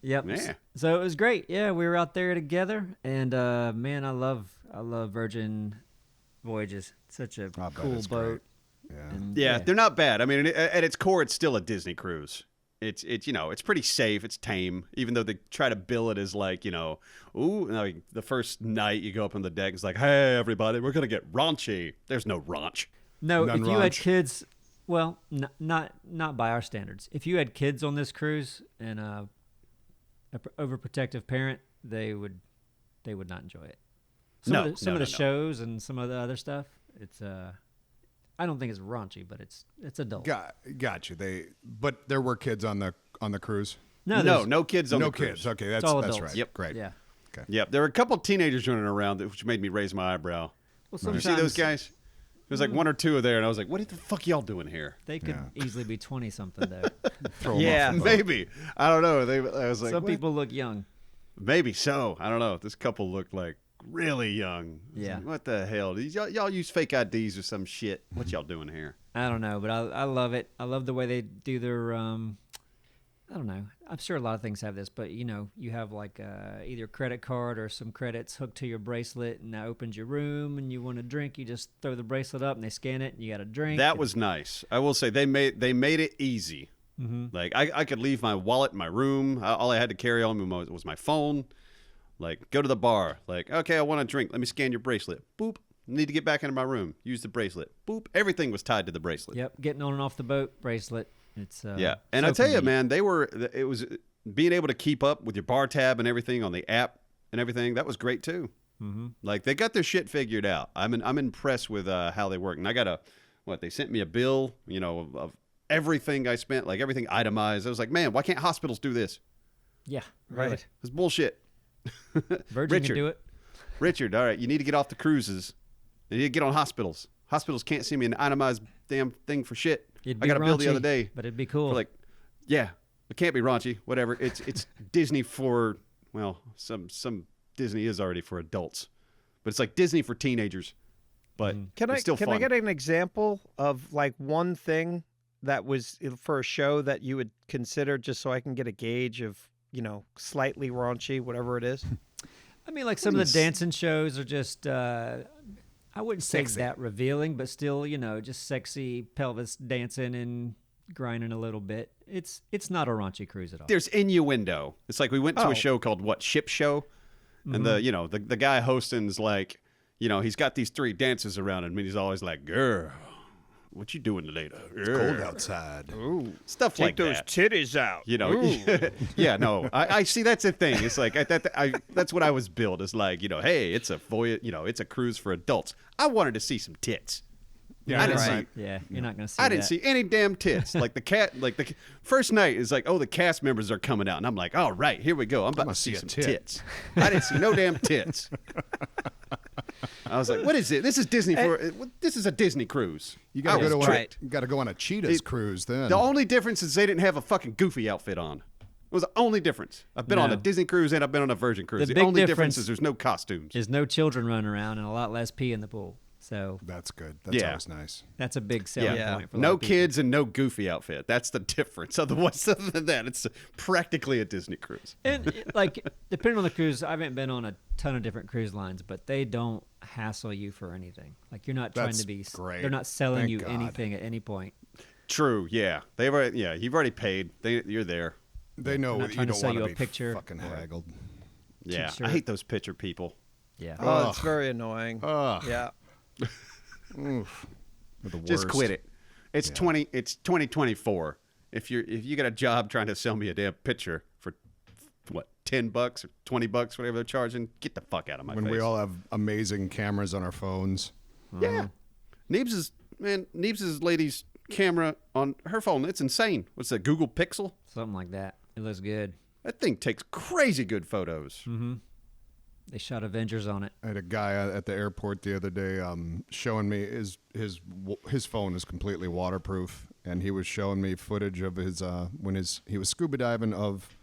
Speaker 3: Yep.
Speaker 2: Yeah.
Speaker 3: So it was great. Yeah, we were out there together, and man, I love Virgin Voyages. Such a
Speaker 4: I bet
Speaker 3: cool
Speaker 4: it's
Speaker 3: boat.
Speaker 4: great. Yeah.
Speaker 3: And,
Speaker 2: Yeah, they're not bad. I mean, at its core, it's still a Disney cruise. It's it's pretty safe. It's tame, even though they try to bill it as like like the first night you go up on the deck, it's like, hey everybody, we're gonna get raunchy. There's no raunch.
Speaker 3: no,
Speaker 4: None
Speaker 3: if you had
Speaker 4: ranch.
Speaker 3: kids, well, not by our standards. If you had kids on this cruise and a overprotective parent, they would not enjoy it. Some
Speaker 2: No,
Speaker 3: of the,
Speaker 2: no.
Speaker 3: shows and some of the other stuff. It's I don't think it's raunchy, but it's adult.
Speaker 4: Got you. But there were kids on the cruise.
Speaker 2: No
Speaker 3: there's-
Speaker 2: kids on
Speaker 4: No
Speaker 2: the cruise.
Speaker 4: kids. Okay, that's
Speaker 3: all
Speaker 4: that's
Speaker 3: adults.
Speaker 4: right.
Speaker 2: Yep.
Speaker 4: Great.
Speaker 3: Yeah.
Speaker 2: Yep, there were a couple teenagers running around, which made me raise my eyebrow.
Speaker 3: Well,
Speaker 2: Did you
Speaker 3: sometimes
Speaker 2: see those guys? There was like 1 or 2 there, and I was like, what the fuck y'all doing here?
Speaker 3: they could
Speaker 4: Yeah.
Speaker 3: easily be 20 something though.
Speaker 4: Throw 'em
Speaker 1: Yeah.
Speaker 4: off the boat.
Speaker 2: Maybe. I don't know. I was like,
Speaker 3: Some
Speaker 2: what?
Speaker 3: people look young.
Speaker 2: Maybe so. I don't know. This couple looked like really young. I was
Speaker 3: Yeah.
Speaker 2: like, what the hell? Y'all use fake IDs or some shit? What y'all doing here?
Speaker 3: I don't know, but I love it. I love the way they do their I don't know. I'm sure a lot of things have this, but you have like either credit card or some credits hooked to your bracelet, and that opens your room. And you want a drink, you just throw the bracelet up, and they scan it, and you got a drink.
Speaker 2: That was nice. I will say they made it easy.
Speaker 3: Mm-hmm.
Speaker 2: Like I could leave my wallet in my room. All I had to carry on me was my phone. Like go to the bar. Like okay, I want a drink. Let me scan your bracelet. Boop. Need to get back into my room. Use the bracelet. Boop. Everything was tied to the bracelet.
Speaker 3: Yep, getting on and off the boat, bracelet. It's
Speaker 2: Yeah, and
Speaker 3: so
Speaker 2: I tell you,
Speaker 3: convenient.
Speaker 2: man, it was being able to keep up with your bar tab and everything on the app and everything. That was great too.
Speaker 3: Mm-hmm.
Speaker 2: Like they got their shit figured out. I'm impressed with how they work. And I got they sent me a bill, of everything I spent, like everything itemized. I was like, man, why can't hospitals do this?
Speaker 3: Yeah,
Speaker 1: Right.
Speaker 3: really.
Speaker 2: It's bullshit.
Speaker 3: Virgin
Speaker 2: Richard.
Speaker 3: can do it.
Speaker 2: Richard, all right, you need to get off the cruises. You need to get on hospitals. Hospitals can't send me an itemized damn thing for shit.
Speaker 3: It'd
Speaker 2: I
Speaker 3: be
Speaker 2: got a bill the
Speaker 3: raunchy,
Speaker 2: other day.
Speaker 3: but it'd be cool.
Speaker 2: For like, yeah, it can't be raunchy. Whatever. It's Disney for some Disney is already for adults, but it's like Disney for teenagers. But
Speaker 1: Can I
Speaker 2: it's still
Speaker 1: can
Speaker 2: fun.
Speaker 1: I get an example of like one thing that was for a show that you would consider, just so I can get a gauge of slightly raunchy, whatever it is?
Speaker 3: I mean, like some of the dancing shows are just, I wouldn't say
Speaker 4: Sexy.
Speaker 3: that revealing, but still, just sexy pelvis dancing and grinding a little bit. It's not a raunchy cruise at all.
Speaker 2: There's innuendo. It's like we went to
Speaker 1: Oh.
Speaker 2: a show called Ship Show, and the guy hosting's like, he's got these 3 dancers around him, and he's always like, "Girl, what you doing later?
Speaker 4: Cold outside.
Speaker 1: Ooh,
Speaker 2: Stuff like that.
Speaker 1: titties out.
Speaker 2: Yeah, no, I see. That's the thing. It's like that's what I was billed. It's like, hey, it's a voyage. It's a cruise for adults. I wanted to see some tits.
Speaker 4: Yeah,
Speaker 2: I didn't
Speaker 1: right.
Speaker 2: see.
Speaker 3: Yeah, you're not going to see
Speaker 2: I didn't
Speaker 3: that.
Speaker 2: see any damn tits. Like the first night is like, oh, the cast members are coming out, and I'm like, all right, here we go. I'm about to see some tits. I didn't see no damn tits. I was like, what is it? This is Disney this is a Disney cruise.
Speaker 4: You gotta
Speaker 2: I
Speaker 4: go
Speaker 2: was
Speaker 4: to
Speaker 2: tricked.
Speaker 4: you gotta go on a cheetahs cruise then.
Speaker 2: The only difference is they didn't have a fucking Goofy outfit on. It was the only difference. I've been on a
Speaker 3: No.
Speaker 2: Disney cruise and I've been on a Virgin cruise.
Speaker 3: The
Speaker 2: The
Speaker 3: big
Speaker 2: only difference
Speaker 3: difference
Speaker 2: is there's no costumes.
Speaker 3: There's no children running around and a lot less pee in the pool. So
Speaker 4: That's good. That's
Speaker 2: Yeah.
Speaker 4: always nice.
Speaker 3: that's a big selling
Speaker 1: Yeah.
Speaker 3: point for a lot
Speaker 2: No
Speaker 3: of people.
Speaker 2: kids and no Goofy outfit. That's the difference. Otherwise, other than that, it's practically a Disney cruise.
Speaker 3: And like depending on the cruise, I haven't been on a ton of different cruise lines, but they don't hassle you for anything. Like you're not trying
Speaker 4: That's
Speaker 3: to be.
Speaker 4: great.
Speaker 3: They're not selling
Speaker 4: Thank
Speaker 3: you
Speaker 4: God.
Speaker 3: anything at any point.
Speaker 2: True. Yeah. You've already paid. You're there.
Speaker 4: They know
Speaker 3: not
Speaker 4: you
Speaker 3: trying to
Speaker 4: don't
Speaker 3: sell
Speaker 4: want
Speaker 3: you
Speaker 4: to
Speaker 3: a
Speaker 4: be
Speaker 3: picture
Speaker 4: fucking
Speaker 3: or-
Speaker 4: haggled.
Speaker 2: Yeah.
Speaker 3: T-shirt.
Speaker 2: I hate those picture people.
Speaker 3: Yeah.
Speaker 1: Oh, it's
Speaker 4: Ugh.
Speaker 1: very annoying.
Speaker 4: Ugh.
Speaker 1: Yeah.
Speaker 4: Oof. They're the
Speaker 2: Just
Speaker 4: worst.
Speaker 2: quit it. It's 2024. If you got a job trying to sell me a damn picture for what, $10 or $20, whatever they're charging, get the fuck out of my
Speaker 4: When
Speaker 2: face.
Speaker 4: we all have amazing cameras on our phones.
Speaker 2: Yeah. Neebs's lady's camera on her phone, it's insane. What's that, Google Pixel?
Speaker 3: Something like that. It looks good.
Speaker 2: That thing takes crazy good photos.
Speaker 3: They shot Avengers on it.
Speaker 4: I had a guy at the airport the other day showing me his phone is completely waterproof, and he was showing me footage of his when he was scuba diving of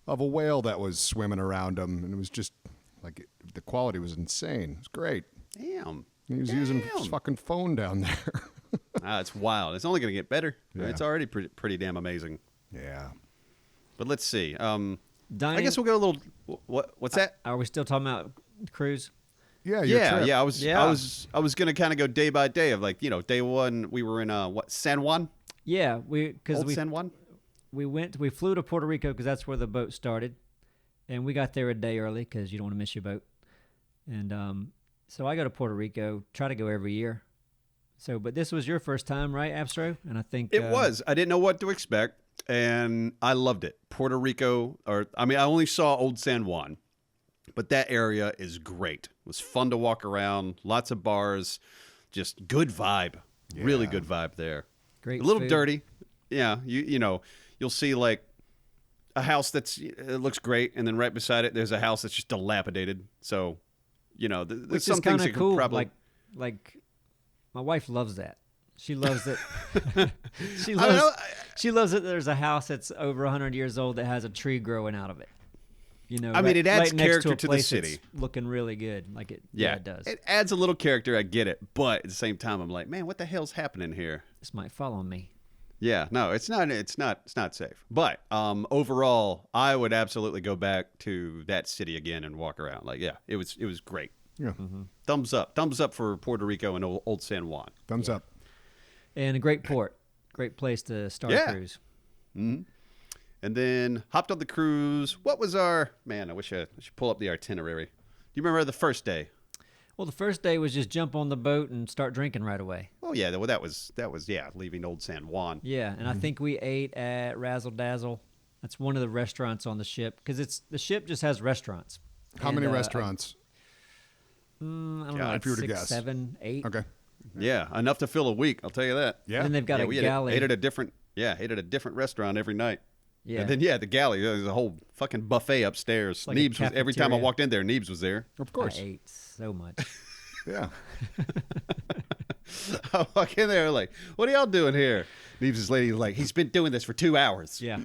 Speaker 4: a whale that was swimming around him, and it was just like the quality was insane. It was great.
Speaker 2: Damn.
Speaker 4: He was using his fucking phone down there.
Speaker 2: It's wild. It's only going to get better.
Speaker 4: Yeah.
Speaker 2: It's already pretty damn amazing.
Speaker 4: Yeah.
Speaker 2: But let's see.
Speaker 3: Dining,
Speaker 2: I guess we'll go a little. What's that?
Speaker 3: Are we still talking about cruise?
Speaker 4: Yeah. Your trip.
Speaker 2: I was going to kind of go day by day of like, day one we were in San Juan,
Speaker 3: Yeah, because
Speaker 2: Old San Juan.
Speaker 3: we flew to Puerto Rico because that's where the boat started, and we got there a day early because you don't want to miss your boat. And so I go to Puerto Rico, try to go every year. So, but this was your first time, right, Abstro? And I think
Speaker 2: It was. I didn't know what to expect, and I loved it. Puerto Rico, I only saw Old San Juan, but that area is great. It was fun to walk around, lots of bars, just good vibe, really good vibe there.
Speaker 3: Great
Speaker 2: a little
Speaker 3: food.
Speaker 2: dirty, yeah. You'll see like a house it looks great, and then right beside it, there's a house that's just dilapidated. So, there's
Speaker 3: Which
Speaker 2: some
Speaker 3: is
Speaker 2: things
Speaker 3: kind
Speaker 2: you
Speaker 3: of
Speaker 2: could
Speaker 3: cool.
Speaker 2: probably
Speaker 3: Like my wife loves that. She loves it. she
Speaker 2: I don't know,
Speaker 3: She loves it. There's a house that's over 100 years old that has a tree growing out of it.
Speaker 2: it adds
Speaker 3: right next
Speaker 2: character
Speaker 3: to, a
Speaker 2: to the
Speaker 3: place
Speaker 2: city.
Speaker 3: that's looking really good. Like it. Yeah, it does.
Speaker 2: It adds a little character. I get it, but at the same time, I'm like, man, what the hell's happening here?
Speaker 3: This might fall on me.
Speaker 2: Yeah, no, it's not safe. But overall, I would absolutely go back to that city again and walk around. Like, yeah, it was great.
Speaker 4: Yeah.
Speaker 2: Thumbs up for Puerto Rico and Old San Juan.
Speaker 4: Thumbs up.
Speaker 3: And a great port. Great place to start a cruise.
Speaker 2: And then hopped on the cruise. What was our man? I wish I should pull up the itinerary. Do you remember the first day?
Speaker 3: Well, the first day was just jump on the boat and start drinking right away.
Speaker 2: Oh yeah, well that was leaving Old San Juan.
Speaker 3: Yeah, and I think we ate at Razzle Dazzle. That's one of the restaurants on the ship because the ship just has restaurants.
Speaker 4: How
Speaker 3: And,
Speaker 4: many restaurants?
Speaker 3: I don't know,
Speaker 4: Yeah,
Speaker 3: like
Speaker 4: if you were to
Speaker 3: 6,
Speaker 4: guess.
Speaker 3: 7, 8.
Speaker 4: Okay.
Speaker 2: Yeah, enough to fill a week. I'll tell you that.
Speaker 4: Yeah.
Speaker 3: And they've got a
Speaker 2: we
Speaker 3: galley.
Speaker 2: ate at a different restaurant every night.
Speaker 3: Yeah.
Speaker 2: And then the galley. There's a whole fucking buffet upstairs.
Speaker 3: Like a
Speaker 2: Neebs was every time I
Speaker 3: cafeteria.
Speaker 2: walked in there. Neebs was there.
Speaker 4: Of course.
Speaker 3: I ate so much.
Speaker 4: Yeah.
Speaker 2: I walk in there like, what are y'all doing here? Neebs' lady like, he's been doing this for 2 hours.
Speaker 3: Yeah.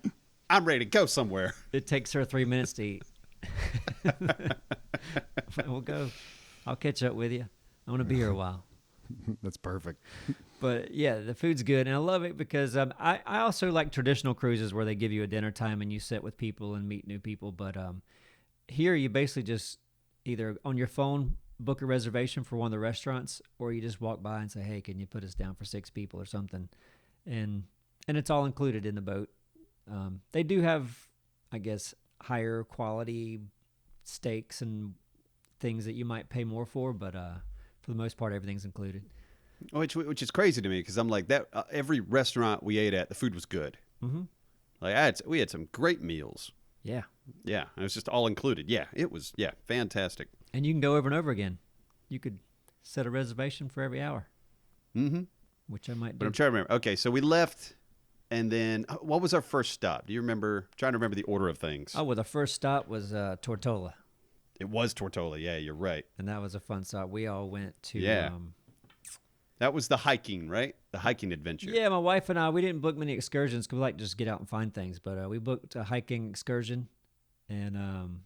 Speaker 2: I'm ready to go somewhere.
Speaker 3: It takes her 3 minutes to eat. We'll go. I'll catch up with you. I want to be here a while.
Speaker 4: That's perfect.
Speaker 3: But yeah, the food's good, and I love it because I also like traditional cruises where they give you a dinner time and you sit with people and meet new people. But here you basically just either on your phone book a reservation for one of the restaurants, or you just walk by and say, "Hey, can you put us down for 6 people or something?" And it's all included in the boat. They do have, I guess, higher quality steaks and things that you might pay more for, but for the most part, everything's included.
Speaker 2: Which is crazy to me because I'm like that. Every restaurant we ate at, the food was good.
Speaker 3: Mm-hmm.
Speaker 2: Like we had some great meals.
Speaker 3: Yeah.
Speaker 2: Yeah, it was just all included. Yeah, it was fantastic.
Speaker 3: And you can go over and over again. You could set a reservation for every hour.
Speaker 2: Mm-hmm.
Speaker 3: Which I might do.
Speaker 2: But I'm trying to remember. Okay, so we left, and then what was our first stop? Do you remember? Trying to remember the order of things.
Speaker 3: Oh, well, the first stop was Tortola.
Speaker 2: It was Tortola. Yeah, you're right.
Speaker 3: And that was a fun stop. We all went to...
Speaker 2: Yeah. That was the hiking, right? The hiking adventure.
Speaker 3: Yeah, my wife and I, we didn't book many excursions because we like to just get out and find things. But we booked a hiking excursion and,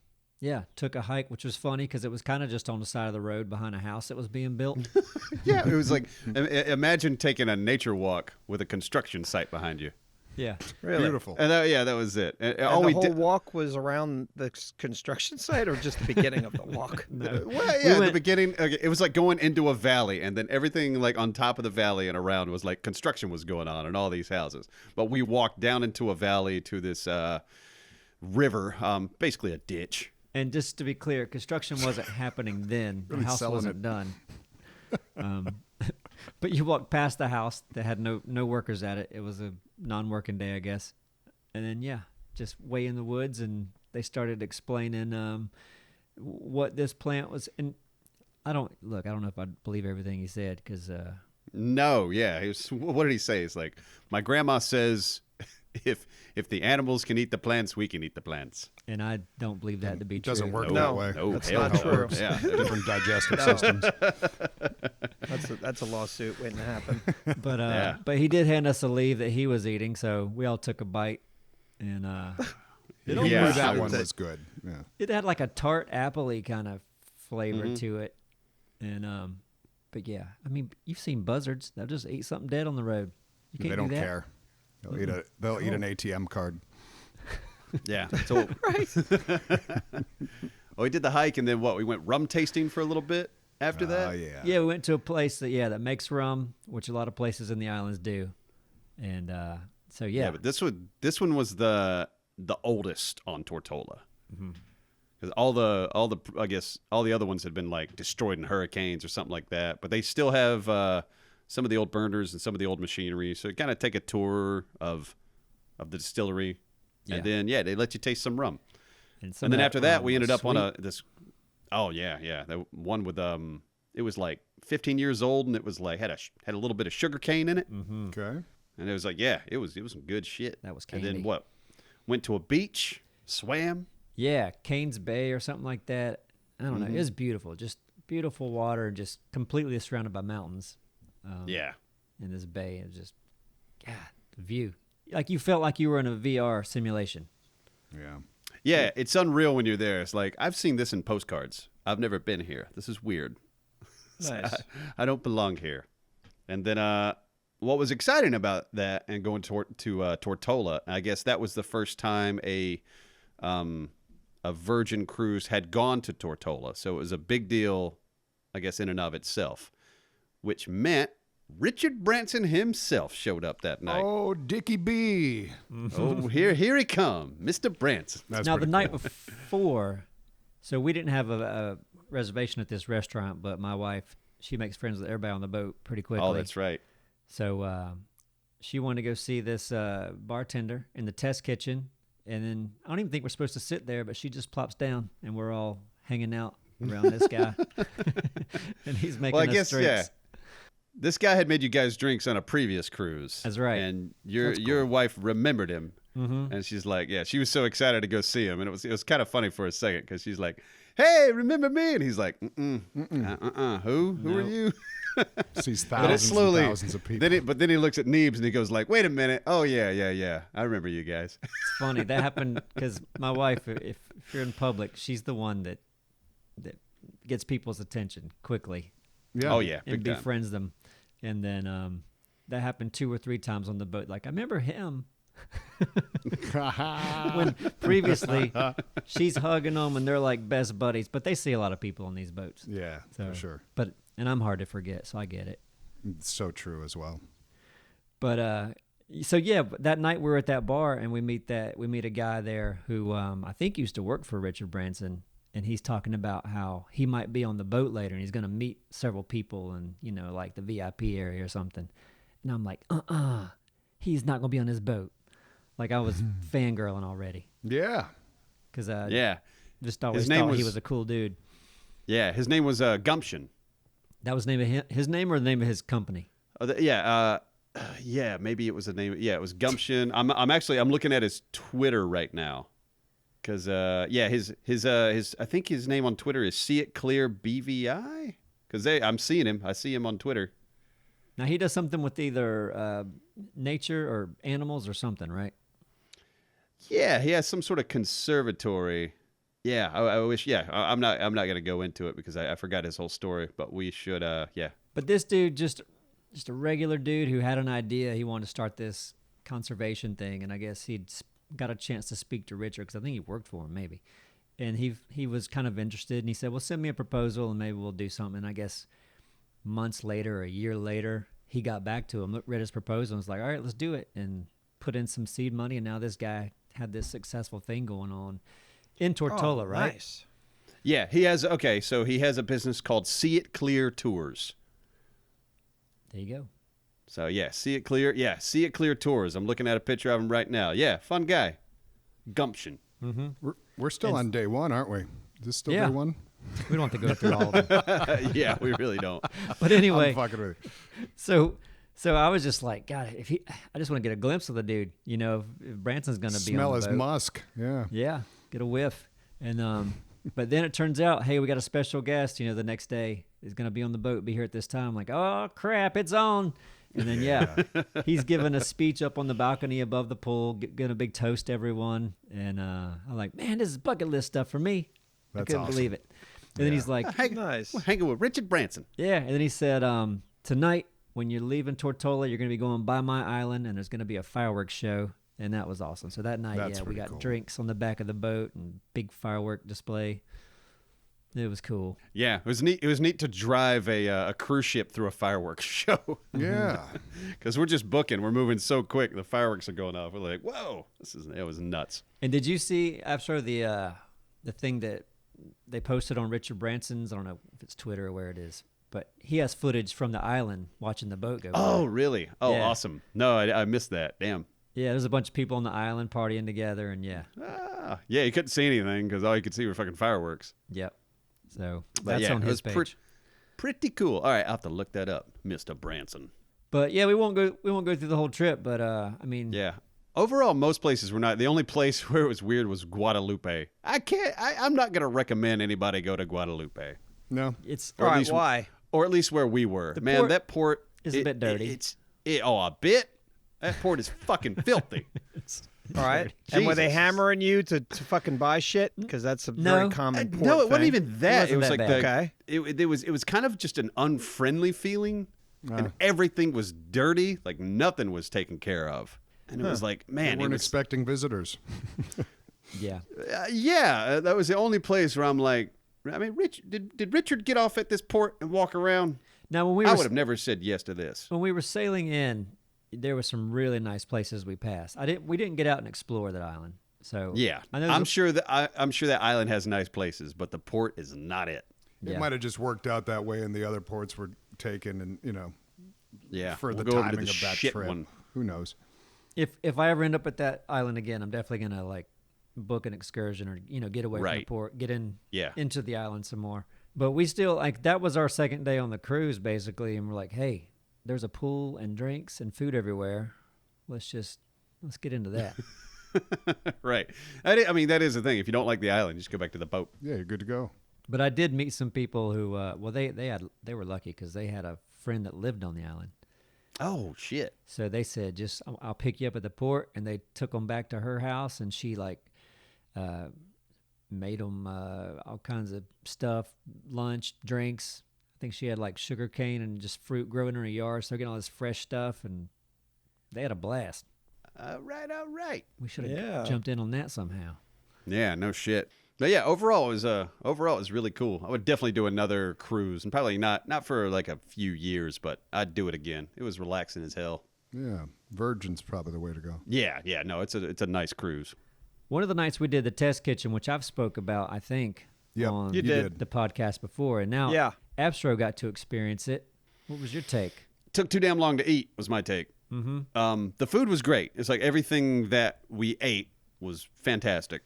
Speaker 3: took a hike, which was funny because it was kind of just on the side of the road behind a house that was being built.
Speaker 2: Yeah, it was like, imagine taking a nature walk with a construction site behind you.
Speaker 3: Yeah.
Speaker 1: Really?
Speaker 4: Beautiful.
Speaker 2: And that was it. And
Speaker 1: And
Speaker 2: all
Speaker 1: the
Speaker 2: we
Speaker 1: whole
Speaker 2: did,
Speaker 1: walk was around the construction site, or just the beginning of the walk?
Speaker 3: No.
Speaker 2: well, yeah,
Speaker 3: We
Speaker 2: at the beginning, okay, it was like going into a valley, and then everything like on top of the valley and around was like construction was going on in all these houses. But we walked down into a valley to this river, basically a ditch.
Speaker 3: And just to be clear, construction wasn't happening then. The
Speaker 4: Really
Speaker 3: house
Speaker 4: selling
Speaker 3: wasn't
Speaker 4: it.
Speaker 3: done. But you walked past the house that had no workers at it. It was a non-working day, I guess. And then, just way in the woods, and they started explaining what this plant was. And I don't know if I believe everything he said because
Speaker 2: No, yeah. What did he say? It's like, my grandma says, if the animals can eat the plants, we can eat the plants.
Speaker 3: and I don't believe that to be
Speaker 4: It
Speaker 3: true.
Speaker 4: doesn't work
Speaker 1: No,
Speaker 4: that way.
Speaker 2: No,
Speaker 1: that's
Speaker 2: hell
Speaker 1: not
Speaker 2: no.
Speaker 1: true.
Speaker 2: Yeah.
Speaker 4: Different digestive
Speaker 1: No.
Speaker 4: systems.
Speaker 1: That's a lawsuit waiting to happen.
Speaker 3: But
Speaker 2: Yeah.
Speaker 3: but he did hand us a leaf that he was eating, so we all took a bite, and
Speaker 4: He
Speaker 2: Yeah.
Speaker 4: knew that one
Speaker 1: That-
Speaker 4: was good. Yeah.
Speaker 3: it had like a tart apple-y kind of flavor
Speaker 2: Mhm.
Speaker 3: to it. And but yeah, I mean, you've seen buzzards. They'll just eat something dead on the road. You can't
Speaker 4: They don't
Speaker 3: do that.
Speaker 4: care. They'll eat an ATM card.
Speaker 2: Yeah. So, we did the hike, and then what? We went rum tasting for a little bit after that.
Speaker 4: Yeah.
Speaker 3: Yeah, we went to a place that makes rum, which a lot of places in the islands do. And so
Speaker 2: Yeah, but this one was the oldest on Tortola. Because all the I guess all the other ones had been like destroyed in hurricanes or something like that. But they still have some of the old burners and some of the old machinery. So you kind of take a tour of the distillery, and then they let you taste some rum.
Speaker 3: some
Speaker 2: And then
Speaker 3: of
Speaker 2: after that,
Speaker 3: rum
Speaker 2: we
Speaker 3: was
Speaker 2: ended up on
Speaker 3: sweet.
Speaker 2: this. Oh yeah, that one with it was like 15 years old, and it was like had a little bit of sugar cane in it,
Speaker 4: Okay.
Speaker 2: and it was like it was some good shit.
Speaker 3: That was
Speaker 2: And
Speaker 3: candy.
Speaker 2: then what? Went to a beach, swam.
Speaker 3: Yeah, Canes Bay or something like that. I don't know. It was beautiful. Just beautiful water and just completely surrounded by mountains.
Speaker 2: Yeah.
Speaker 3: In this bay. It was just, God, the view. Like you felt like you were in a VR simulation.
Speaker 4: Yeah.
Speaker 2: Yeah, it's unreal when you're there. It's like, I've seen this in postcards. I've never been here. This is weird.
Speaker 1: Nice.
Speaker 2: I don't belong here. And then what was exciting about that and going to Tortola, I guess that was the first time a Virgin cruise had gone to Tortola. So it was a big deal, I guess, in and of itself, which meant Richard Branson himself showed up that night.
Speaker 4: Oh, Dickie B.
Speaker 2: Oh, here he come, Mr. Branson.
Speaker 4: That's
Speaker 3: Now, the
Speaker 4: pretty
Speaker 3: night
Speaker 4: cool.
Speaker 3: before, so we didn't have a reservation at this restaurant, but my wife, she makes friends with everybody on the boat pretty quickly.
Speaker 2: Oh, that's right.
Speaker 3: So she wanted to go see this bartender in the test kitchen. And then I don't even think we're supposed to sit there, but she just plops down and we're all hanging out around this guy. And he's making
Speaker 2: Well, I
Speaker 3: us
Speaker 2: guess,
Speaker 3: drinks.
Speaker 2: This guy had made you guys drinks on a previous cruise.
Speaker 3: That's right.
Speaker 2: And your wife remembered him.
Speaker 3: Mm-hmm.
Speaker 2: And she's like, she was so excited to go see him. And it was kind of funny for a second because she's like, hey, remember me? And he's like, Who are
Speaker 3: No.
Speaker 2: you?
Speaker 4: Sees
Speaker 2: But it's
Speaker 4: thousands
Speaker 2: slowly.
Speaker 4: and thousands of people.
Speaker 2: Then he looks at Neebs and he goes like, wait a minute. Oh, yeah. I remember you guys.
Speaker 3: It's funny. That happened because my wife, if you're in public, she's the one that gets people's attention quickly.
Speaker 4: Yeah.
Speaker 2: Oh yeah,
Speaker 3: and
Speaker 2: big time.
Speaker 3: befriends them. And then that happened 2 or 3 times on the boat. Like I remember him when previously she's hugging them and they're like best buddies, but they see a lot of people on these boats.
Speaker 4: Yeah,
Speaker 3: So,
Speaker 4: for sure.
Speaker 3: And I'm hard to forget, so I get it.
Speaker 4: It's so true as well.
Speaker 3: But so yeah, that night we were at that bar and we meet a guy there who I think used to work for Richard Branson, and he's talking about how he might be on the boat later and he's going to meet several people and like the VIP area or something. And I'm like, he's not going to be on this boat. Like I was fangirling already
Speaker 4: Yeah.
Speaker 3: because
Speaker 2: Yeah,
Speaker 3: just always
Speaker 2: name
Speaker 3: thought he
Speaker 2: was-
Speaker 3: was a cool dude.
Speaker 2: yeah. His name was Gumption.
Speaker 3: That was the name of his name or the name of his company.
Speaker 2: Yeah, maybe it was the name. Yeah, it was Gumption. I'm looking at his Twitter right now, because his I think his name on Twitter is See It Clear BVI. Because I'm seeing him. I see him on Twitter.
Speaker 3: Now he does something with either nature or animals or something, right?
Speaker 2: Yeah, he has some sort of conservatory. Yeah, I wish. Yeah, I'm not gonna go into it because I forgot his whole story. But we should. Yeah.
Speaker 3: But this dude, just a regular dude who had an idea. He wanted to start this conservation thing, and I guess he'd got a chance to speak to Richard because I think he worked for him, maybe. And he was kind of interested, and he said, "Well, send me a proposal, and maybe we'll do something." And I guess months later, or a year later, he got back to him, read his proposal, and was like, "All right, let's do it," and put in some seed money. And now this guy had this successful thing going on in Tortola, right?
Speaker 1: Nice.
Speaker 2: Yeah, he has. Okay, so he has a business called See It Clear Tours.
Speaker 3: There you go.
Speaker 2: So yeah, See It Clear. Yeah, See It Clear Tours. I'm looking at a picture of him right now. Yeah, fun guy. Gumption.
Speaker 4: We're still on day one, aren't we? Is this still
Speaker 3: Yeah.
Speaker 4: day one?
Speaker 3: We don't have to go through all of them.
Speaker 2: Yeah, we really don't.
Speaker 3: But anyway,
Speaker 4: I'm fucking with you.
Speaker 3: so I was just like, God, I just want to get a glimpse of the dude. If Branson's going to be
Speaker 4: Smell
Speaker 3: on
Speaker 4: his
Speaker 3: the boat.
Speaker 4: musk. Yeah.
Speaker 3: Yeah, get a whiff. And but then it turns out, hey, we got a special guest. The next day is going to be on the boat, be here at this time. I'm like, oh crap, it's on. And then he's giving a speech up on the balcony above the pool, giving a big toast to everyone. And I'm like, man, this is bucket list stuff for me.
Speaker 4: That's
Speaker 3: I couldn't
Speaker 4: awesome.
Speaker 3: believe it. And then he's like,
Speaker 1: Nice.
Speaker 2: We're hanging with Richard Branson.
Speaker 3: yeah. And then he said, tonight when you're leaving Tortola, you're going to be going by my island, and there's going to be a fireworks show. And that was awesome. So that night,
Speaker 4: That's
Speaker 3: we
Speaker 4: pretty
Speaker 3: got
Speaker 4: cool.
Speaker 3: drinks on the back of the boat and big firework display. It was cool.
Speaker 2: Yeah, it was neat. It was neat to drive a cruise ship through a fireworks show.
Speaker 4: Yeah.
Speaker 2: Because we're just booking. We're moving so quick. The fireworks are going off. We're like, whoa, it was nuts.
Speaker 3: And did you see after the thing that they posted on Richard Branson's? I don't know if it's Twitter or where it is, but he has footage from the island watching the boat go.
Speaker 2: Oh,
Speaker 3: by.
Speaker 2: really? Oh,
Speaker 3: Yeah.
Speaker 2: awesome. No, I missed that. Damn.
Speaker 3: Yeah, there's a bunch of people on the island partying together, and yeah,
Speaker 2: Yeah, you couldn't see anything because all you could see were fucking fireworks.
Speaker 3: yep. So
Speaker 2: But
Speaker 3: that's
Speaker 2: yeah,
Speaker 3: on
Speaker 2: it
Speaker 3: his
Speaker 2: was
Speaker 3: page.
Speaker 2: pretty cool. All right, I'll have to look that up, Mr. Branson.
Speaker 3: But yeah, we won't go through the whole trip. But I mean,
Speaker 2: Yeah. Overall, most places were not. The only place where it was weird was Guadalupe. I'm not going to recommend anybody go to Guadalupe.
Speaker 4: No.
Speaker 3: it's
Speaker 2: Or at
Speaker 1: Why?
Speaker 2: least-
Speaker 1: Why?
Speaker 2: Or at least where we were.
Speaker 3: The
Speaker 2: Man,
Speaker 3: port
Speaker 2: that port
Speaker 3: is a bit dirty.
Speaker 2: A bit? That port is fucking filthy.
Speaker 1: All right. And were they
Speaker 2: Jesus.
Speaker 1: hammering you to fucking buy shit? Because that's a
Speaker 3: No.
Speaker 1: very common port
Speaker 2: No, it wasn't
Speaker 1: thing.
Speaker 2: even that.
Speaker 3: It
Speaker 2: It was
Speaker 3: wasn't
Speaker 2: like
Speaker 3: that
Speaker 1: bad.
Speaker 2: it was kind of just an unfriendly feeling, and everything was dirty. Like nothing was taken care of, and it was like,
Speaker 4: They
Speaker 2: man, it
Speaker 4: weren't
Speaker 2: was,
Speaker 4: expecting visitors.
Speaker 3: yeah.
Speaker 2: that was the only place where I'm like, I mean, did Richard get off at this port and walk around?
Speaker 3: Now when we
Speaker 2: I
Speaker 3: were
Speaker 2: would have never said yes to this.
Speaker 3: when we were sailing in, there were some really nice places we passed. We didn't get out and explore that island. So
Speaker 2: Yeah,
Speaker 3: I know
Speaker 2: I'm sure that island has nice places, but the port is not it.
Speaker 3: Yeah.
Speaker 4: It might have just worked out that way, and the other ports were taken, and
Speaker 2: Yeah,
Speaker 4: for the
Speaker 2: we'll go over to
Speaker 4: timing
Speaker 2: the
Speaker 4: of that
Speaker 2: shit
Speaker 4: trip.
Speaker 2: one.
Speaker 4: Who knows?
Speaker 3: If I ever end up at that island again, I'm definitely gonna like book an excursion or get away from the
Speaker 2: Right.
Speaker 3: port, get
Speaker 2: Yeah.
Speaker 3: into the island some more. But we still that was our second day on the cruise basically, and we're like, hey, there's a pool and drinks and food everywhere. Let's get into that.
Speaker 2: Right. That is the thing. If you don't like the island, just go back to the boat.
Speaker 4: Yeah, you're good to go.
Speaker 3: But I did meet some people who they were lucky because they had a friend that lived on the island.
Speaker 2: Oh shit.
Speaker 3: So they said, I'll pick you up at the port, and they took them back to her house, and she made them all kinds of stuff, lunch, drinks. I think she had like sugar cane and just fruit growing in her yard. So getting all this fresh stuff, and they had a blast.
Speaker 2: All right.
Speaker 3: We should have
Speaker 1: Yeah.
Speaker 3: jumped in on that somehow.
Speaker 2: Yeah, no shit. But yeah, overall it was really cool. I would definitely do another cruise, and probably not for like a few years, but I'd do it again. It was relaxing as hell.
Speaker 4: Yeah, Virgin's probably the way to go.
Speaker 2: Yeah, no, it's a nice cruise.
Speaker 3: One of the nights we did the test kitchen, which I've spoke about, I think,
Speaker 4: Yep,
Speaker 3: on
Speaker 1: you did.
Speaker 3: the podcast before, and now
Speaker 1: Yeah.
Speaker 3: Abstro got to experience it. What was your take?
Speaker 2: Took too damn long to eat was my take.
Speaker 3: Mm-hmm.
Speaker 2: The food was great. It's like everything that we ate was fantastic,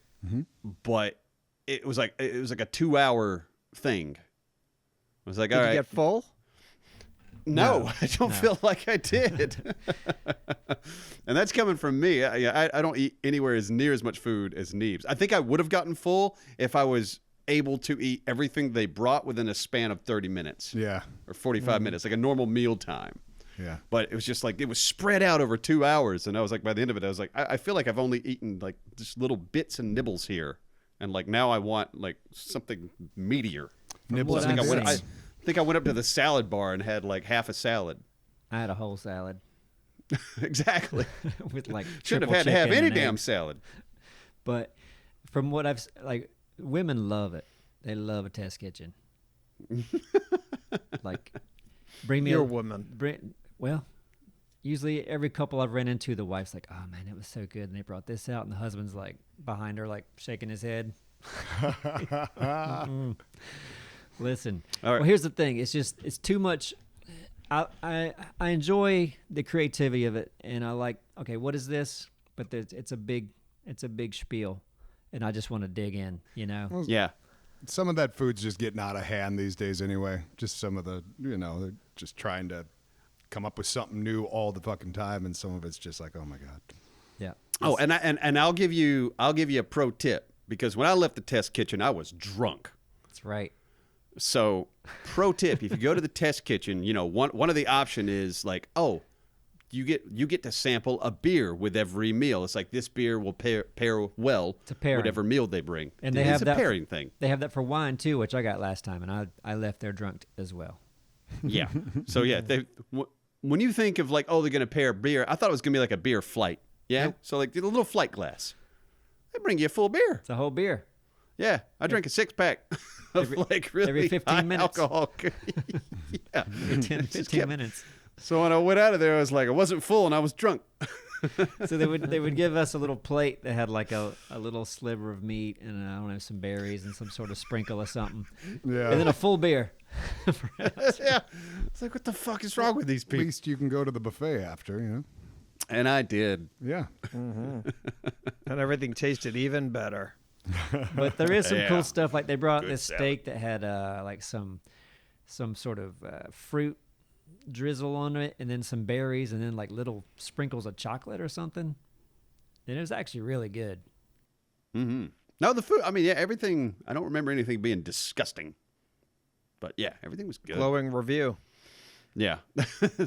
Speaker 2: but it was like a 2-hour thing. It was like,
Speaker 1: Did
Speaker 2: all
Speaker 1: you
Speaker 2: right,
Speaker 1: get full?
Speaker 2: no, I don't feel like I did. And that's coming from me. I don't eat anywhere as near as much food as Neebs. I think I would have gotten full if I was able to eat everything they brought within a span of 30 minutes
Speaker 4: Yeah,
Speaker 2: or 45 minutes, like a normal meal time.
Speaker 4: yeah.
Speaker 2: But it was just like, it was spread out over 2 hours. And I was like, by the end of it, I was like, I feel like I've only eaten like just little bits and nibbles here. And like now I want like something meatier.
Speaker 4: Nibbles
Speaker 3: what
Speaker 4: and
Speaker 3: I've
Speaker 4: bits.
Speaker 3: seen.
Speaker 2: I think I went up to the salad bar and had like half a salad.
Speaker 3: I had a whole salad
Speaker 2: Exactly.
Speaker 3: with like
Speaker 2: Shouldn't
Speaker 3: triple
Speaker 2: have had to have
Speaker 3: chicken
Speaker 2: any
Speaker 3: and
Speaker 2: damn
Speaker 3: eggs.
Speaker 2: salad.
Speaker 3: But from what like women love it. They love a test kitchen. Like, bring me
Speaker 1: You're a
Speaker 3: a
Speaker 1: woman.
Speaker 3: well, usually every couple I've ran into, the wife's like, "Oh man, it was so good," and they brought this out, and the husband's like behind her, like shaking his head. Mm-mm. Listen,
Speaker 2: All right.
Speaker 3: well, here's the thing. It's too much. I enjoy the creativity of it, and I like, okay, what is this? But it's a big spiel, and I just want to dig in, you know.
Speaker 2: Yeah.
Speaker 4: Some of that food's just getting out of hand these days anyway. Just some of the, they're just trying to come up with something new all the fucking time, and some of it's just like, oh my God.
Speaker 3: Yeah.
Speaker 2: Oh, and I'll give you a pro tip, because when I left the test kitchen, I was drunk.
Speaker 3: That's right.
Speaker 2: So, pro tip: if you go to the test kitchen, one of the option is like, oh, you get to sample a beer with every meal. It's like this beer will pair well
Speaker 3: It's a pairing.
Speaker 2: whatever meal they bring.
Speaker 3: And they
Speaker 2: it's
Speaker 3: have
Speaker 2: a
Speaker 3: that
Speaker 2: pairing thing.
Speaker 3: They have that for wine too, which I got last time, and I left there drunk as well.
Speaker 2: Yeah. So yeah, when you think of like, oh, they're gonna pair beer, I thought it was gonna be like a beer flight. Yeah.
Speaker 3: Nope.
Speaker 2: So like a little flight glass. They bring you a full beer.
Speaker 3: It's a whole beer.
Speaker 2: Yeah, I drank a 6-pack of like really
Speaker 3: every 15
Speaker 2: high
Speaker 3: minutes.
Speaker 2: alcohol. Yeah.
Speaker 3: Every 10,
Speaker 2: Just
Speaker 3: 15
Speaker 2: kept-
Speaker 3: minutes.
Speaker 2: So when I went out of there, I was like, I wasn't full and I was drunk.
Speaker 3: So they would give us a little plate that had like a little sliver of meat and I don't know, some berries and some sort of sprinkle or something,
Speaker 4: Yeah.
Speaker 3: and then a full beer.
Speaker 2: Yeah. It's like, what the fuck is wrong with these
Speaker 4: At
Speaker 2: people?
Speaker 4: least you can go to the buffet after,
Speaker 2: And I did.
Speaker 4: Yeah.
Speaker 1: And everything tasted even better.
Speaker 3: But there is some
Speaker 2: Yeah.
Speaker 3: cool stuff. Like they brought
Speaker 2: Good
Speaker 3: this
Speaker 2: salad.
Speaker 3: steak that had like some sort of fruit drizzle on it, and then some berries, and then like little sprinkles of chocolate or something. And it was actually really good.
Speaker 2: Mm-hmm. No, the food. I mean, yeah, everything. I don't remember anything being disgusting. But yeah, everything was good.
Speaker 1: Glowing review.
Speaker 2: Yeah.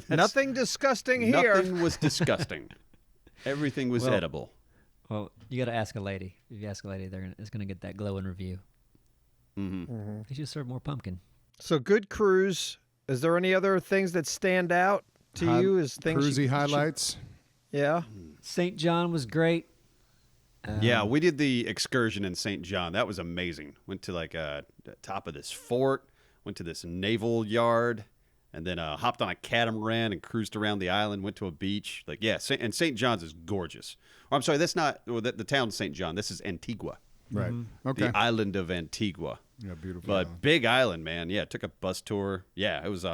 Speaker 1: Nothing disgusting here.
Speaker 2: Nothing was disgusting. Everything was
Speaker 3: Well,
Speaker 2: edible.
Speaker 3: Well, you got to ask a lady. If you ask a lady, it's going to get that glowing review.
Speaker 2: Mm-hmm.
Speaker 3: They should serve more pumpkin.
Speaker 1: So good cruise. Is there any other things that stand out to you as things?
Speaker 4: Cruisy
Speaker 1: you should-
Speaker 4: highlights.
Speaker 1: Yeah.
Speaker 3: St. John was great.
Speaker 2: Yeah, we did the excursion in St. John. That was amazing. Went to like the top of this fort, went to this naval yard, and then hopped on a catamaran and cruised around the island, went to a beach. Like, yeah, and St. John's is gorgeous. Or, I'm sorry, that's not the town St. John. This is Antigua,
Speaker 4: Right. Okay.
Speaker 2: the island of Antigua.
Speaker 4: Yeah, beautiful.
Speaker 2: But
Speaker 4: island.
Speaker 2: big island, man. Yeah, took a bus tour. Yeah, it was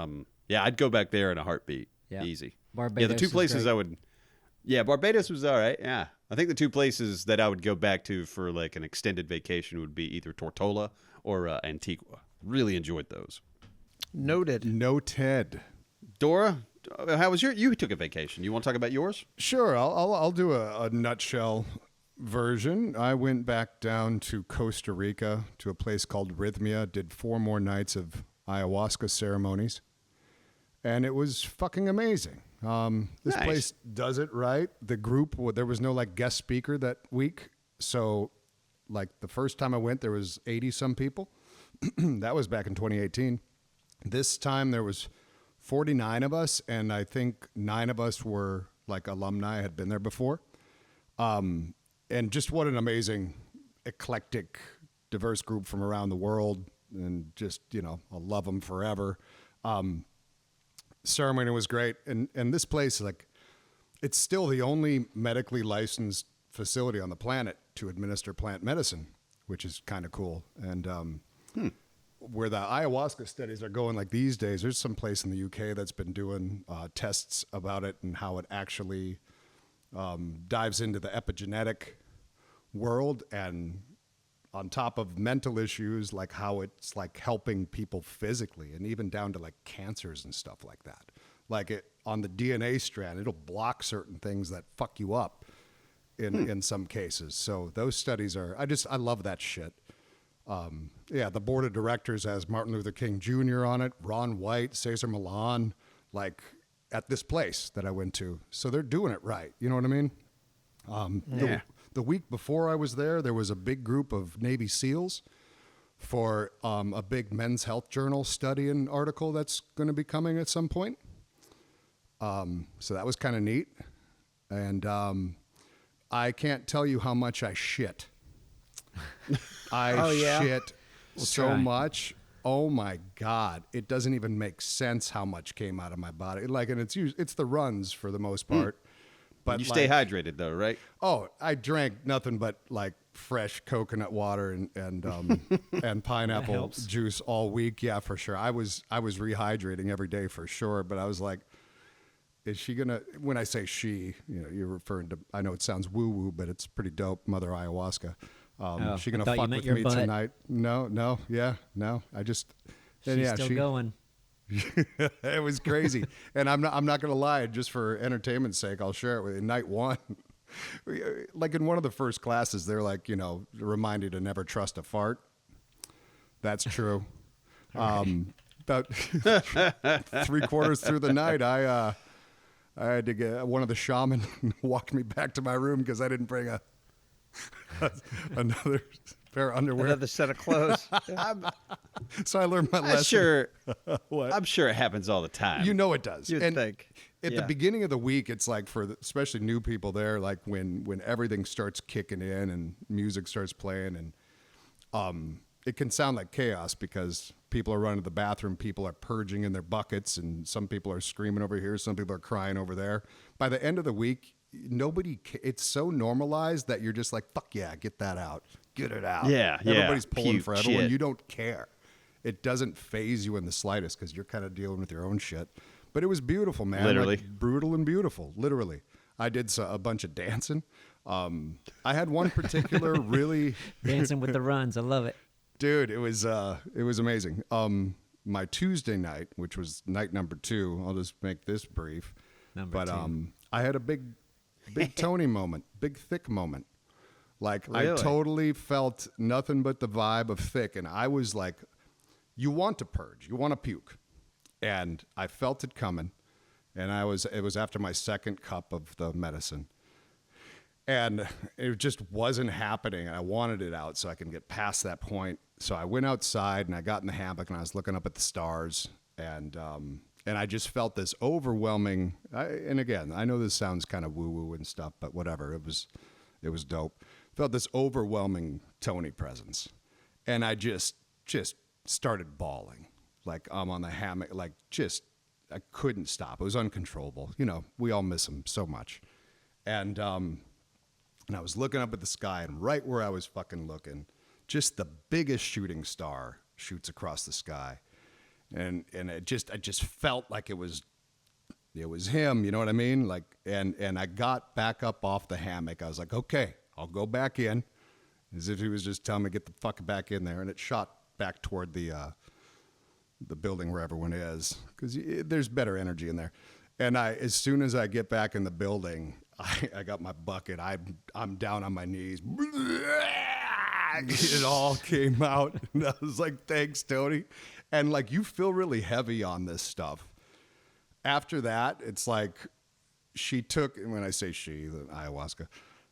Speaker 2: yeah, I'd go back there in a heartbeat.
Speaker 3: Yeah.
Speaker 2: Easy.
Speaker 3: Barbados
Speaker 2: Yeah, the two
Speaker 3: was
Speaker 2: places
Speaker 3: great.
Speaker 2: I would. Yeah, Barbados was all right. Yeah, I think the two places that I would go back to for like an extended vacation would be either Tortola or Antigua. Really enjoyed those.
Speaker 1: Noted.
Speaker 4: No Ted.
Speaker 2: Dora, how was you took a vacation? You want to talk about yours?
Speaker 4: Sure, I'll do a nutshell version. I went back down to Costa Rica to a place called Rhythmia, did 4 more nights of ayahuasca ceremonies, and it was fucking amazing. This
Speaker 2: Nice.
Speaker 4: place does it right. The group, there was no like guest speaker that week, so like the first time I went, there was 80 some people. That was back in 2018. This time there was 49 of us, and I think 9 of us were like alumni, had been there before. And just what an amazing, eclectic, diverse group from around the world, and just, I'll love them forever. Ceremony was great, and this place, like, it's still the only medically licensed facility on the planet to administer plant medicine, which is kind of cool. And where the ayahuasca studies are going, like these days, there's some place in the UK that's been doing tests about it and how it actually dives into the epigenetic world, and on top of mental issues, like how it's like helping people physically, and even down to like cancers and stuff like that. Like it on the DNA strand, it'll block certain things that fuck you up in some cases. So those studies are, I love that shit. The board of directors has Martin Luther King Jr. on it, Ron White, Cesar Millan, like at this place that I went to. So they're doing it right. You know what I mean? The week before I was there was a big group of Navy SEALs for a big Men's Health Journal study and article that's going to be coming at some point. So that was kind of neat. And I can't tell you how much I shit. Shit so much. Oh my God. It doesn't even make sense how much came out of my body. Like, and it's the runs for the most part. But
Speaker 2: you stay hydrated though, right?
Speaker 4: Oh, I drank nothing but like fresh coconut water and pineapple juice all week. Yeah, for sure. I was rehydrating every day for sure. But I was like, is she gonna? When I say she, you're referring to. I know it sounds woo woo, but it's pretty dope. Mother ayahuasca. She gonna fuck with me tonight? No. I just.
Speaker 3: She's still going.
Speaker 4: It was crazy. And I'm not going to lie, just for entertainment's sake, I'll share it with you. Night one, like in one of the first classes, they're like, remind you to never trust a fart. That's true. About 3/4 through the night, I had to get one of the shaman walk me back to my room because I didn't bring another pair of underwear.
Speaker 1: Another set of clothes.
Speaker 4: So I learned my lesson.
Speaker 2: I'm sure it happens all the time.
Speaker 4: It does.
Speaker 1: You'd think.
Speaker 4: At the beginning of the week, it's like especially new people there, like when everything starts kicking in and music starts playing, and it can sound like chaos because people are running to the bathroom, people are purging in their buckets, and some people are screaming over here, some people are crying over there. By the end of the week, it's so normalized that you're just like, fuck yeah, get that out. Get it out.
Speaker 2: Yeah.
Speaker 4: Everybody's pulling
Speaker 2: Puke
Speaker 4: for everyone.
Speaker 2: shit.
Speaker 4: You don't care. It doesn't phase you in the slightest because you're kind of dealing with your own shit. But it was beautiful, man.
Speaker 2: Literally.
Speaker 4: Like, brutal and beautiful. Literally. I did a bunch of dancing. I had one particular really...
Speaker 3: Dancing with the runs. I love it.
Speaker 4: Dude, it was amazing. My Tuesday night, which was night number 2, I'll just make this brief.
Speaker 3: Number 2.
Speaker 4: I had a big Tony moment, big thick moment. Like,
Speaker 1: really?
Speaker 4: I totally felt nothing but the vibe of thick, and I was like, you want to purge, you want to puke. And I felt it coming, and it was after my second cup of the medicine. And it just wasn't happening. I wanted it out so I can get past that point. So I went outside, and I got in the hammock, and I was looking up at the stars, and I just felt this overwhelming, and again, I know this sounds kind of woo-woo and stuff, but whatever, it was dope. Felt this overwhelming Tony presence. And I just started bawling. Like, I'm on the hammock, like, I couldn't stop. It was uncontrollable. We all miss him so much. And I was looking up at the sky, and right where I was fucking looking, just the biggest shooting star shoots across the sky. And I just felt like it was him, you know what I mean? Like, and I got back up off the hammock. I was like, okay, I'll go back in, as if he was just telling me to get the fuck back in there. And it shot back toward the building where everyone is, because there's better energy in there. And as soon as I get back in the building, I got my bucket. I'm down on my knees. It all came out. And I was like, thanks, Tony. And like, you feel really heavy on this stuff. After that, it's like she took, and when I say she, the ayahuasca,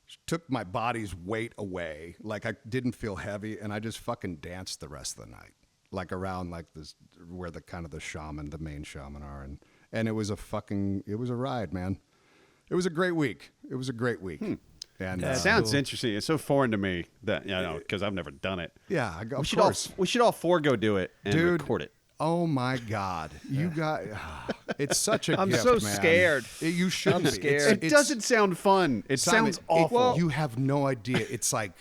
Speaker 4: she took my body's weight away. Like, I didn't feel heavy, and I just fucking danced the rest of the night. like around like this where the kind of the main shaman are, and it was a ride, man. It was a great week. It was a great week. And
Speaker 2: It sounds interesting. It's so foreign to me that because I've never done it.
Speaker 4: yeah,
Speaker 2: We should all four go do it and
Speaker 4: Dude,
Speaker 2: record it.
Speaker 4: Oh my God, you got it's such a
Speaker 1: I'm
Speaker 4: gift,
Speaker 1: so
Speaker 4: man.
Speaker 1: scared.
Speaker 4: You shouldn't
Speaker 1: I'm
Speaker 4: be.
Speaker 1: scared.
Speaker 2: It doesn't sound fun. It
Speaker 4: Simon,
Speaker 2: sounds awful.
Speaker 4: you have no idea. It's like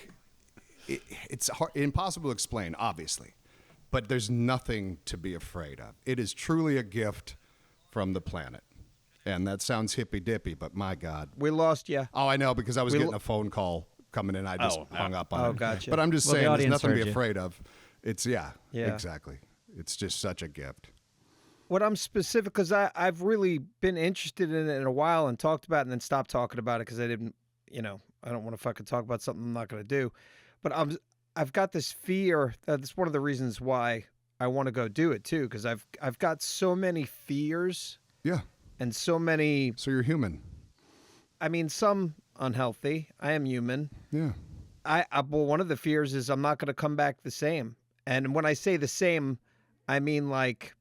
Speaker 4: it's impossible to explain, obviously, but there's nothing to be afraid of. It is truly a gift from the planet, and that sounds hippy dippy, but my God,
Speaker 1: We lost you.
Speaker 4: oh, I know because I was getting a phone call coming in. I just hung up on it.
Speaker 1: Oh, gotcha.
Speaker 4: But I'm just
Speaker 3: Well, the
Speaker 4: saying, there's
Speaker 3: audience
Speaker 4: nothing to
Speaker 3: heard
Speaker 4: be
Speaker 3: you.
Speaker 4: afraid of. It's
Speaker 1: Yeah.
Speaker 4: exactly. It's just such a gift.
Speaker 1: What I'm specific, because I've really been interested in it in a while and talked about it and then stopped talking about it because I didn't, I don't want to fucking talk about something I'm not going to do. But I've got this fear. That's one of the reasons why I want to go do it too, because I've got so many fears
Speaker 4: Yeah.
Speaker 1: and so many.
Speaker 4: So you're human.
Speaker 1: I mean, some unhealthy. I am human.
Speaker 4: Yeah.
Speaker 1: Well, one of the fears is I'm not going to come back the same. And when I say the same, I mean like,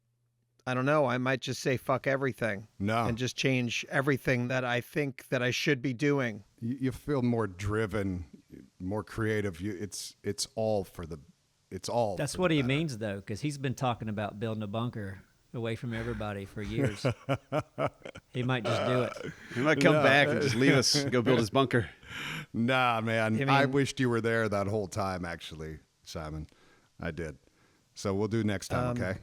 Speaker 1: I don't know. I might just say fuck everything.
Speaker 4: No.
Speaker 1: And just change everything that I think that I should be doing.
Speaker 4: You feel more driven, more creative. It's all for the. It's all.
Speaker 3: That's
Speaker 4: for
Speaker 3: what
Speaker 4: the
Speaker 3: he
Speaker 4: better.
Speaker 3: means, though, because he's been talking about building a bunker away from everybody for years. He might just do it.
Speaker 2: He might come back and just leave us go build his bunker.
Speaker 4: Nah, man.
Speaker 1: You
Speaker 4: I
Speaker 1: mean-
Speaker 4: wished you were there that whole time. Actually, Simon, I did. So we'll do next time, okay?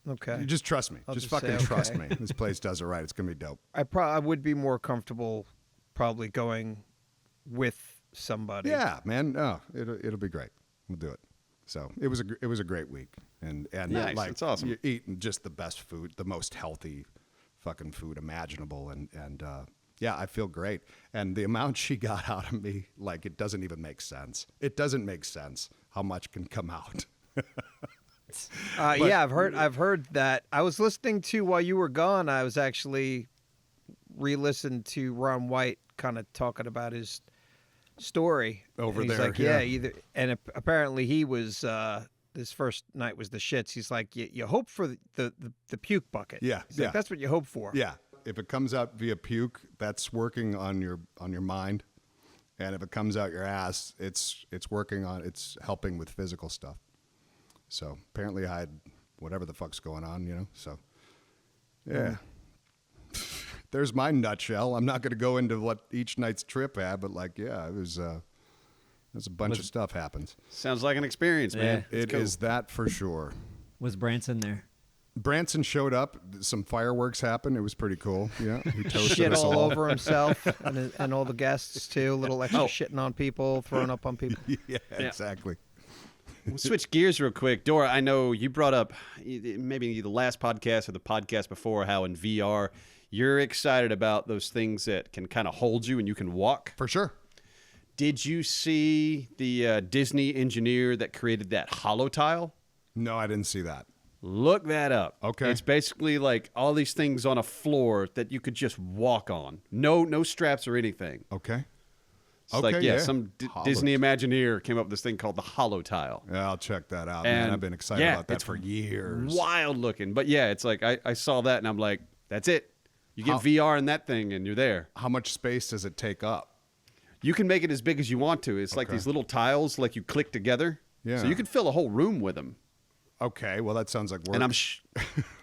Speaker 1: Okay.
Speaker 4: You just trust me.
Speaker 1: I'll
Speaker 4: Just
Speaker 1: just say
Speaker 4: fucking trust
Speaker 1: okay.
Speaker 4: me. This place does it right. It's gonna be dope.
Speaker 1: I would be more comfortable probably going with somebody.
Speaker 4: Yeah, man. No, it'll be great. We'll do it. So it was a great week, and
Speaker 2: Nice.
Speaker 4: like
Speaker 2: That's awesome.
Speaker 4: You're eating just the best food, the most healthy, fucking food imaginable, and yeah, I feel great. And the amount she got out of me, like it doesn't even make sense. It doesn't make sense how much can come out.
Speaker 1: Yeah, I've heard that. I was listening to while you were gone. I was actually re-listened to Ron White kind of talking about his story
Speaker 4: Over
Speaker 1: and he's
Speaker 4: there,
Speaker 1: like,
Speaker 4: yeah.
Speaker 1: either, and apparently he was this first night was the shits. He's like, you hope for the puke bucket.
Speaker 4: Yeah,
Speaker 1: He's like,
Speaker 4: yeah.
Speaker 1: that's what you hope for.
Speaker 4: Yeah, if it comes out via puke, that's working on your mind, and if it comes out your ass, it's helping with physical stuff. So apparently I had whatever the fuck's going on, so yeah. There's my nutshell. I'm not going to go into what each night's trip had, but like, yeah, it was there's a bunch of stuff happens.
Speaker 2: Sounds like an experience, man.
Speaker 3: Yeah.
Speaker 4: It is that for sure.
Speaker 3: Was Branson there?
Speaker 4: Branson showed up. Some fireworks happened. It was pretty cool. Yeah, he toasted
Speaker 1: Shit
Speaker 4: us
Speaker 1: all
Speaker 4: all.
Speaker 1: over himself and all the guests too. A little extra shitting on people, throwing up on people.
Speaker 4: Yeah, exactly.
Speaker 2: We'll switch gears real quick. Dora, I know you brought up maybe the last podcast or the podcast before how in VR you're excited about those things that can kind of hold you and you can walk.
Speaker 4: For sure.
Speaker 2: Did you see the Disney engineer that created that hollow tile?
Speaker 4: No, I didn't see that.
Speaker 2: Look that up.
Speaker 4: Okay.
Speaker 2: It's basically like all these things on a floor that you could just walk on. No straps or anything.
Speaker 4: Okay.
Speaker 2: It's
Speaker 4: Okay,
Speaker 2: like,
Speaker 4: yeah.
Speaker 2: some
Speaker 4: Hollow.
Speaker 2: Disney Imagineer came up with this thing called the hollow tile.
Speaker 4: Yeah, I'll check that out, man.
Speaker 2: And,
Speaker 4: I've been excited
Speaker 2: yeah,
Speaker 4: about that
Speaker 2: it's
Speaker 4: for years.
Speaker 2: Wild looking. But yeah, it's like I saw that and I'm like, that's it. You get
Speaker 4: How-
Speaker 2: VR in that thing and you're there.
Speaker 4: How much space does it take up?
Speaker 2: You can make it as big as you want to. It's like
Speaker 4: Okay.
Speaker 2: these little tiles like you click together.
Speaker 4: Yeah.
Speaker 2: So you could fill a whole room with them.
Speaker 4: Okay, well, that sounds like work.
Speaker 2: And I'm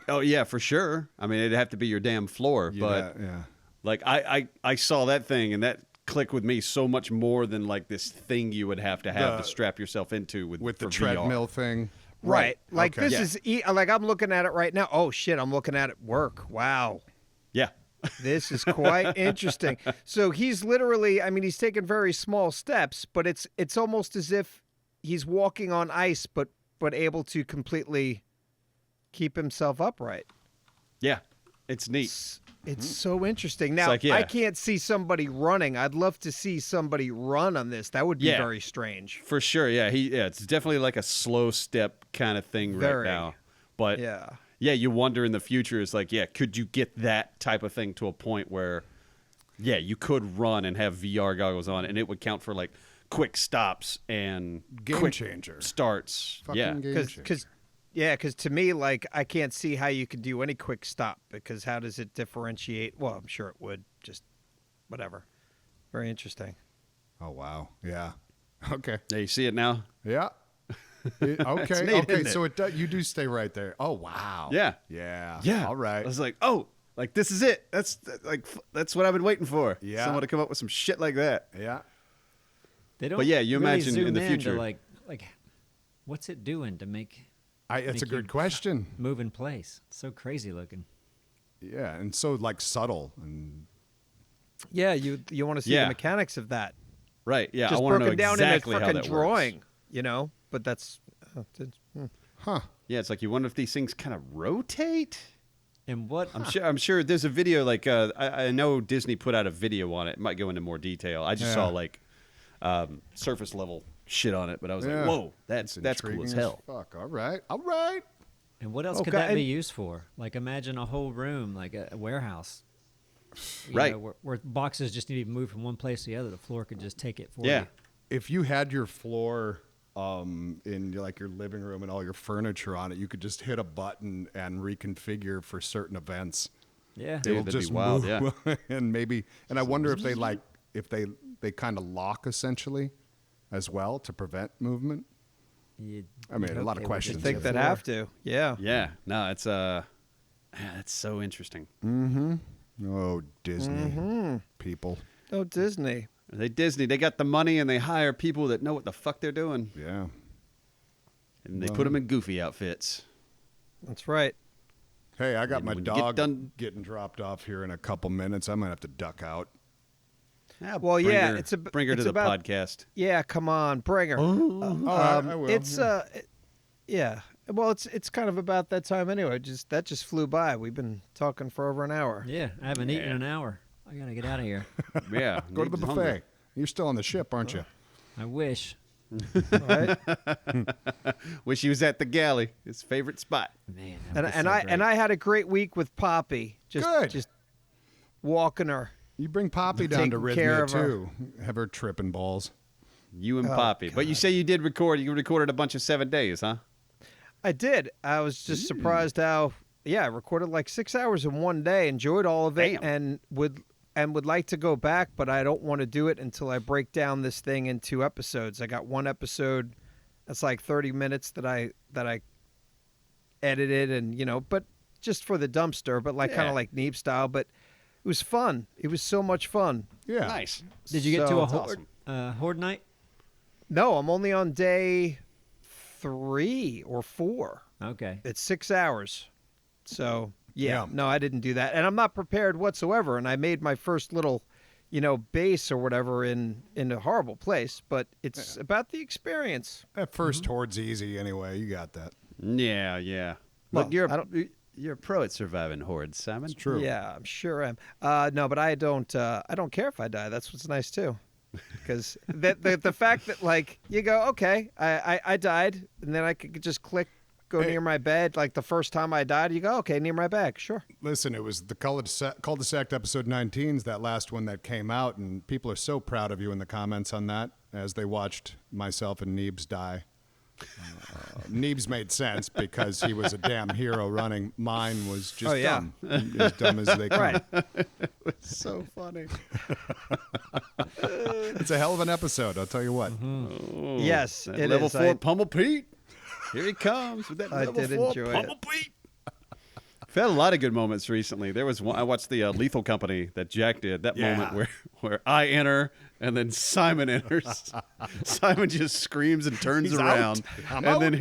Speaker 2: oh yeah, for sure. I mean, it'd have to be your damn floor, but
Speaker 4: yeah.
Speaker 2: like I saw that thing and that clicked with me so much more than like this thing you would have to strap yourself into
Speaker 4: With
Speaker 2: for
Speaker 4: the
Speaker 2: VR.
Speaker 4: treadmill thing.
Speaker 1: Right. Like
Speaker 4: Okay.
Speaker 1: this is like I'm looking at it right now. Oh shit, I'm looking at it work. Wow.
Speaker 2: Yeah.
Speaker 1: This is quite interesting. So he's literally, I mean, he's taking very small steps, but it's almost as if he's walking on ice, but able to completely keep himself upright.
Speaker 2: Yeah. It's neat.
Speaker 1: It's so interesting. Now,
Speaker 2: like, yeah.
Speaker 1: I can't see somebody running. I'd love to see somebody run on this. That would be
Speaker 2: Yeah.
Speaker 1: very strange.
Speaker 2: For sure. Yeah. It's definitely like a slow step kind of thing
Speaker 1: Very.
Speaker 2: right now. But yeah, you wonder in the future is like, yeah, could you get that type of thing to a point where, yeah, you could run and have VR goggles on and it would count for like quick stops and
Speaker 4: Game
Speaker 2: quick
Speaker 4: changer.
Speaker 2: starts.
Speaker 4: Fucking
Speaker 2: Yeah.
Speaker 4: game changer.
Speaker 1: Because to me, like, I can't see how you could do any quick stop because how does it differentiate? Well, I'm sure it would. Just whatever. Very interesting.
Speaker 4: Oh wow. Yeah. Okay.
Speaker 2: Yeah, you see it now?
Speaker 4: Yeah. Okay.
Speaker 2: neat,
Speaker 4: Okay.
Speaker 2: isn't
Speaker 4: So you do stay right there. Oh wow.
Speaker 2: Yeah.
Speaker 4: Yeah.
Speaker 2: Yeah.
Speaker 4: All right.
Speaker 2: I was like, oh, like this is it. That's what I've been waiting for.
Speaker 4: Yeah.
Speaker 2: Someone to come up with some shit like that.
Speaker 4: Yeah.
Speaker 3: They don't.
Speaker 2: But yeah, you
Speaker 3: really
Speaker 2: imagine
Speaker 3: zoom
Speaker 2: in the
Speaker 3: to,
Speaker 2: future.
Speaker 3: like, what's it doing to make
Speaker 4: That's a
Speaker 3: Make
Speaker 4: good
Speaker 3: you-
Speaker 4: question.
Speaker 3: move in place? It's so crazy looking.
Speaker 4: Yeah, and so like subtle and
Speaker 1: Yeah, you want to see
Speaker 2: Yeah.
Speaker 1: the mechanics of that.
Speaker 2: Right. Yeah.
Speaker 1: Just
Speaker 2: I want to know
Speaker 1: broken down
Speaker 2: exactly
Speaker 1: in a
Speaker 2: how
Speaker 1: freaking
Speaker 2: that
Speaker 1: drawing,
Speaker 2: works.
Speaker 1: you know? But that's.
Speaker 4: huh.
Speaker 2: Yeah, it's like you wonder if these things kind of rotate.
Speaker 3: And what?
Speaker 2: I'm sure there's a video like I know Disney put out a video on it. It might go into more detail. I just
Speaker 4: Yeah.
Speaker 2: saw like surface level shit on it, but I was
Speaker 4: Yeah.
Speaker 2: like, whoa, that's cool
Speaker 4: Intriguing
Speaker 2: as hell.
Speaker 4: Fuck. All right. All right.
Speaker 3: And what else could
Speaker 1: Okay,
Speaker 3: that be
Speaker 1: and-
Speaker 3: used for? Like, imagine a whole room, like a warehouse. You
Speaker 2: Right.
Speaker 3: know, where boxes just need to be moved from one place to the other. The floor could just take it for
Speaker 2: Yeah.
Speaker 3: you.
Speaker 4: If you had your floor in like your living room and all your furniture on it, you could just hit a button and reconfigure for certain events.
Speaker 3: Yeah.
Speaker 2: Dude,
Speaker 4: It'll
Speaker 2: that'd be
Speaker 4: just
Speaker 2: wild,
Speaker 4: move, and I wonder if they kind of lock essentially as well to prevent movement.
Speaker 3: You'd-
Speaker 4: I mean,
Speaker 3: you'd
Speaker 4: a
Speaker 3: hope
Speaker 4: lot of
Speaker 3: they would
Speaker 4: questions
Speaker 1: I
Speaker 3: just
Speaker 1: think
Speaker 3: do
Speaker 1: they'd
Speaker 3: the
Speaker 1: have
Speaker 3: floor.
Speaker 1: to. Yeah.
Speaker 2: Yeah. No, it's that's so interesting.
Speaker 4: Oh, Disney people.
Speaker 1: Oh, Disney.
Speaker 2: They Disney, they got the money and they hire people that know what the fuck they're doing,
Speaker 4: Yeah.
Speaker 2: and they put them in goofy outfits.
Speaker 1: That's right.
Speaker 4: Hey, I got
Speaker 2: And
Speaker 4: my
Speaker 2: when you get
Speaker 4: dog
Speaker 2: done-
Speaker 4: getting dropped off here in a couple minutes. I'm gonna have to duck out.
Speaker 2: Yeah,
Speaker 1: Well,
Speaker 2: bring
Speaker 1: yeah,
Speaker 2: her,
Speaker 1: it's a-
Speaker 2: bring her
Speaker 1: it's
Speaker 2: to the
Speaker 1: about-
Speaker 2: podcast.
Speaker 1: Yeah, come on, bring her.
Speaker 4: All right, I will.
Speaker 1: It's yeah. Well, it's kind of about that time anyway. That just flew by. We've been talking for over an hour.
Speaker 3: Yeah, I haven't eaten in
Speaker 2: Yeah.
Speaker 3: an hour. I gotta get out of here.
Speaker 2: Yeah,
Speaker 4: Go to the
Speaker 2: Neebs
Speaker 4: buffet.
Speaker 2: hungry.
Speaker 4: You're still on the ship, aren't you?
Speaker 3: I wish.
Speaker 1: Right?
Speaker 2: Wish he was at the galley, his favorite spot.
Speaker 3: Man.
Speaker 1: and I had a great week with Poppy.
Speaker 4: Good.
Speaker 1: Just walking her.
Speaker 4: You bring Poppy down to
Speaker 1: Taking care
Speaker 4: Rhythmia
Speaker 1: of her.
Speaker 4: too. Have her tripping balls.
Speaker 2: You and
Speaker 1: Oh,
Speaker 2: Poppy. But you say you did record. You recorded a bunch of 7 days, huh?
Speaker 1: I did. I was just surprised how. Yeah, I recorded like 6 hours in one day. Enjoyed all of it,
Speaker 2: Damn.
Speaker 1: and would like to go back, but I don't want to do it until I break down this thing in 2 episodes. I got one episode that's like 30 minutes that I edited, and but just for the dumpster, but like kind
Speaker 2: Yeah.
Speaker 1: of like Neebs style. But it was fun. It was so much fun.
Speaker 4: Yeah.
Speaker 2: Nice.
Speaker 3: Did you get to
Speaker 1: So-
Speaker 3: a
Speaker 1: That's
Speaker 3: horde,
Speaker 2: awesome.
Speaker 3: horde night?
Speaker 1: No, I'm only on day 3 or 4.
Speaker 3: Okay.
Speaker 1: It's 6 hours. So, yeah,
Speaker 4: Yeah.
Speaker 1: no, I didn't do that. And I'm not prepared whatsoever. And I made my first little, base or whatever in a horrible place. But it's about the experience.
Speaker 4: That 1st horde's easy anyway. You got that.
Speaker 2: Yeah, yeah.
Speaker 1: Well,
Speaker 2: Look, you're
Speaker 1: I don't-
Speaker 2: you're a pro at surviving hordes, Simon.
Speaker 4: It's true.
Speaker 1: Yeah, I'm sure I am. No, but I don't care if I die. That's what's nice, too. Because the fact that, like, you go, okay, I died. And then I could just go
Speaker 4: Hey.
Speaker 1: near my bed. Like the first time I died, you go, okay, near my bed. Sure.
Speaker 4: Listen, it was the cul-de-sac episode 19's that last one that came out, and people are so proud of you in the comments on that as they watched myself and Neebs die. Neebs made sense because he was a damn hero running. Mine was just
Speaker 1: Oh, yeah.
Speaker 4: dumb. As dumb as they come.
Speaker 1: Right.
Speaker 2: So funny.
Speaker 4: It's a hell of an episode, I'll tell you what.
Speaker 2: Oh,
Speaker 1: Yes,
Speaker 2: that
Speaker 1: it
Speaker 2: level
Speaker 1: is.
Speaker 2: 4 Pummel Pete. Here he comes with that
Speaker 1: I
Speaker 2: level
Speaker 1: did
Speaker 2: 4
Speaker 1: enjoy
Speaker 2: Pummel Pete. I've had a lot of good moments recently. There was one I watched the Lethal Company that Jack did. That
Speaker 4: Yeah.
Speaker 2: moment where I enter and then Simon enters. Simon just screams and turns
Speaker 4: He's
Speaker 2: around,
Speaker 4: out. I'm
Speaker 2: and then
Speaker 4: out.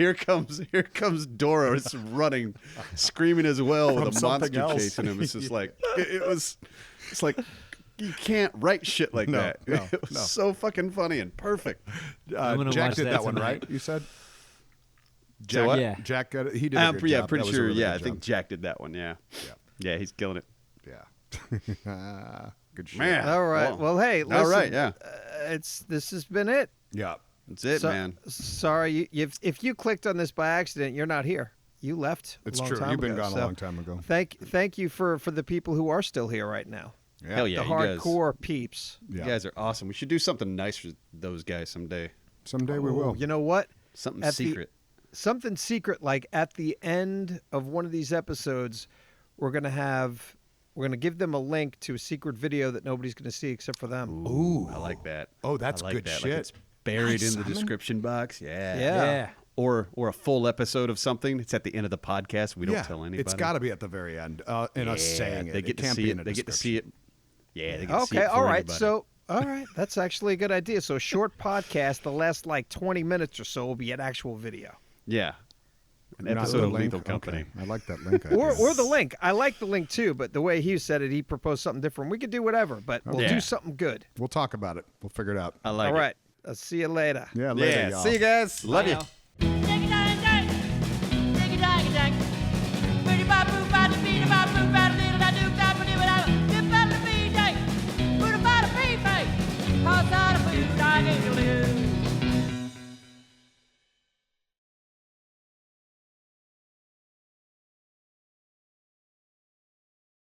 Speaker 2: here comes Dora, just running, screaming as well
Speaker 4: From
Speaker 2: with a
Speaker 4: something
Speaker 2: monster
Speaker 4: else.
Speaker 2: chasing him. It's just like it's like. You can't write shit like
Speaker 4: No,
Speaker 2: that.
Speaker 4: no,
Speaker 2: It was
Speaker 4: no.
Speaker 2: so fucking funny and perfect.
Speaker 3: I'm gonna
Speaker 4: Jack
Speaker 3: watch
Speaker 4: did
Speaker 3: that
Speaker 4: that one,
Speaker 3: tonight.
Speaker 4: right? You said?
Speaker 2: Say
Speaker 4: Jack,
Speaker 2: what?
Speaker 3: Yeah.
Speaker 4: Jack got it. He did a good
Speaker 2: Yeah,
Speaker 4: job.
Speaker 2: pretty
Speaker 4: That was a
Speaker 2: sure.
Speaker 4: really
Speaker 2: Yeah, I
Speaker 4: good
Speaker 2: think
Speaker 4: job.
Speaker 2: Jack did that one. Yeah, yeah, he's killing it.
Speaker 4: Yeah. Good shit.
Speaker 2: Man.
Speaker 1: All right. Well, hey, listen,
Speaker 2: all right, yeah,
Speaker 1: this has been it.
Speaker 4: Yeah.
Speaker 2: that's it,
Speaker 1: So-
Speaker 2: man.
Speaker 1: Sorry, if you clicked on this by accident, you're not here. You left.
Speaker 4: It's
Speaker 1: a long
Speaker 4: true.
Speaker 1: time
Speaker 4: You've been
Speaker 1: ago.
Speaker 4: gone
Speaker 1: So
Speaker 4: a long time ago.
Speaker 1: Thank you for the people who are still here right now.
Speaker 2: Hell yeah,
Speaker 1: the
Speaker 2: you guys,
Speaker 1: hardcore peeps.
Speaker 2: you
Speaker 4: Yeah.
Speaker 2: guys are awesome. We should do something nice for those guys someday.
Speaker 4: Someday we
Speaker 1: Oh,
Speaker 4: will.
Speaker 1: You know what?
Speaker 2: Something
Speaker 1: At the-
Speaker 2: secret.
Speaker 1: Something secret, like at the end of one of these episodes, we're gonna give them a link to a secret video that nobody's gonna see except for them.
Speaker 2: Ooh, I like that.
Speaker 4: Oh, that's
Speaker 2: I like
Speaker 4: good
Speaker 2: that.
Speaker 4: shit.
Speaker 2: Like it's buried
Speaker 4: Nice,
Speaker 2: in the
Speaker 4: Simon.
Speaker 2: description box. Yeah.
Speaker 1: Yeah.
Speaker 2: Or a full episode of something. It's at the end of the podcast. We don't tell anybody.
Speaker 4: It's got to be at the very end, and us saying it.
Speaker 2: They get
Speaker 4: It
Speaker 2: to
Speaker 4: can't
Speaker 2: see
Speaker 4: be
Speaker 2: it.
Speaker 4: in a
Speaker 2: They get to see it. Yeah, they get to see
Speaker 1: Okay,
Speaker 2: it
Speaker 1: all
Speaker 2: before
Speaker 1: right.
Speaker 2: anybody.
Speaker 1: So, all right, that's actually a good idea. So, a short podcast, the last like 20 minutes or so will be an actual video.
Speaker 2: yeah, an
Speaker 4: Not
Speaker 2: episode
Speaker 4: the
Speaker 2: of
Speaker 4: link?
Speaker 2: Lethal Company.
Speaker 4: Okay. I like that link.
Speaker 1: Or
Speaker 4: idea.
Speaker 1: the link. I like the link too, but the way he said it, he proposed something different. We could do whatever, but we'll
Speaker 2: Yeah.
Speaker 1: do something good.
Speaker 4: We'll talk about it. We'll figure it out.
Speaker 2: I like
Speaker 1: All
Speaker 2: it.
Speaker 1: right. I'll see you later.
Speaker 4: Yeah, later,
Speaker 2: Yeah.
Speaker 4: y'all.
Speaker 2: See you guys. Love you.
Speaker 5: Outside of food, I get a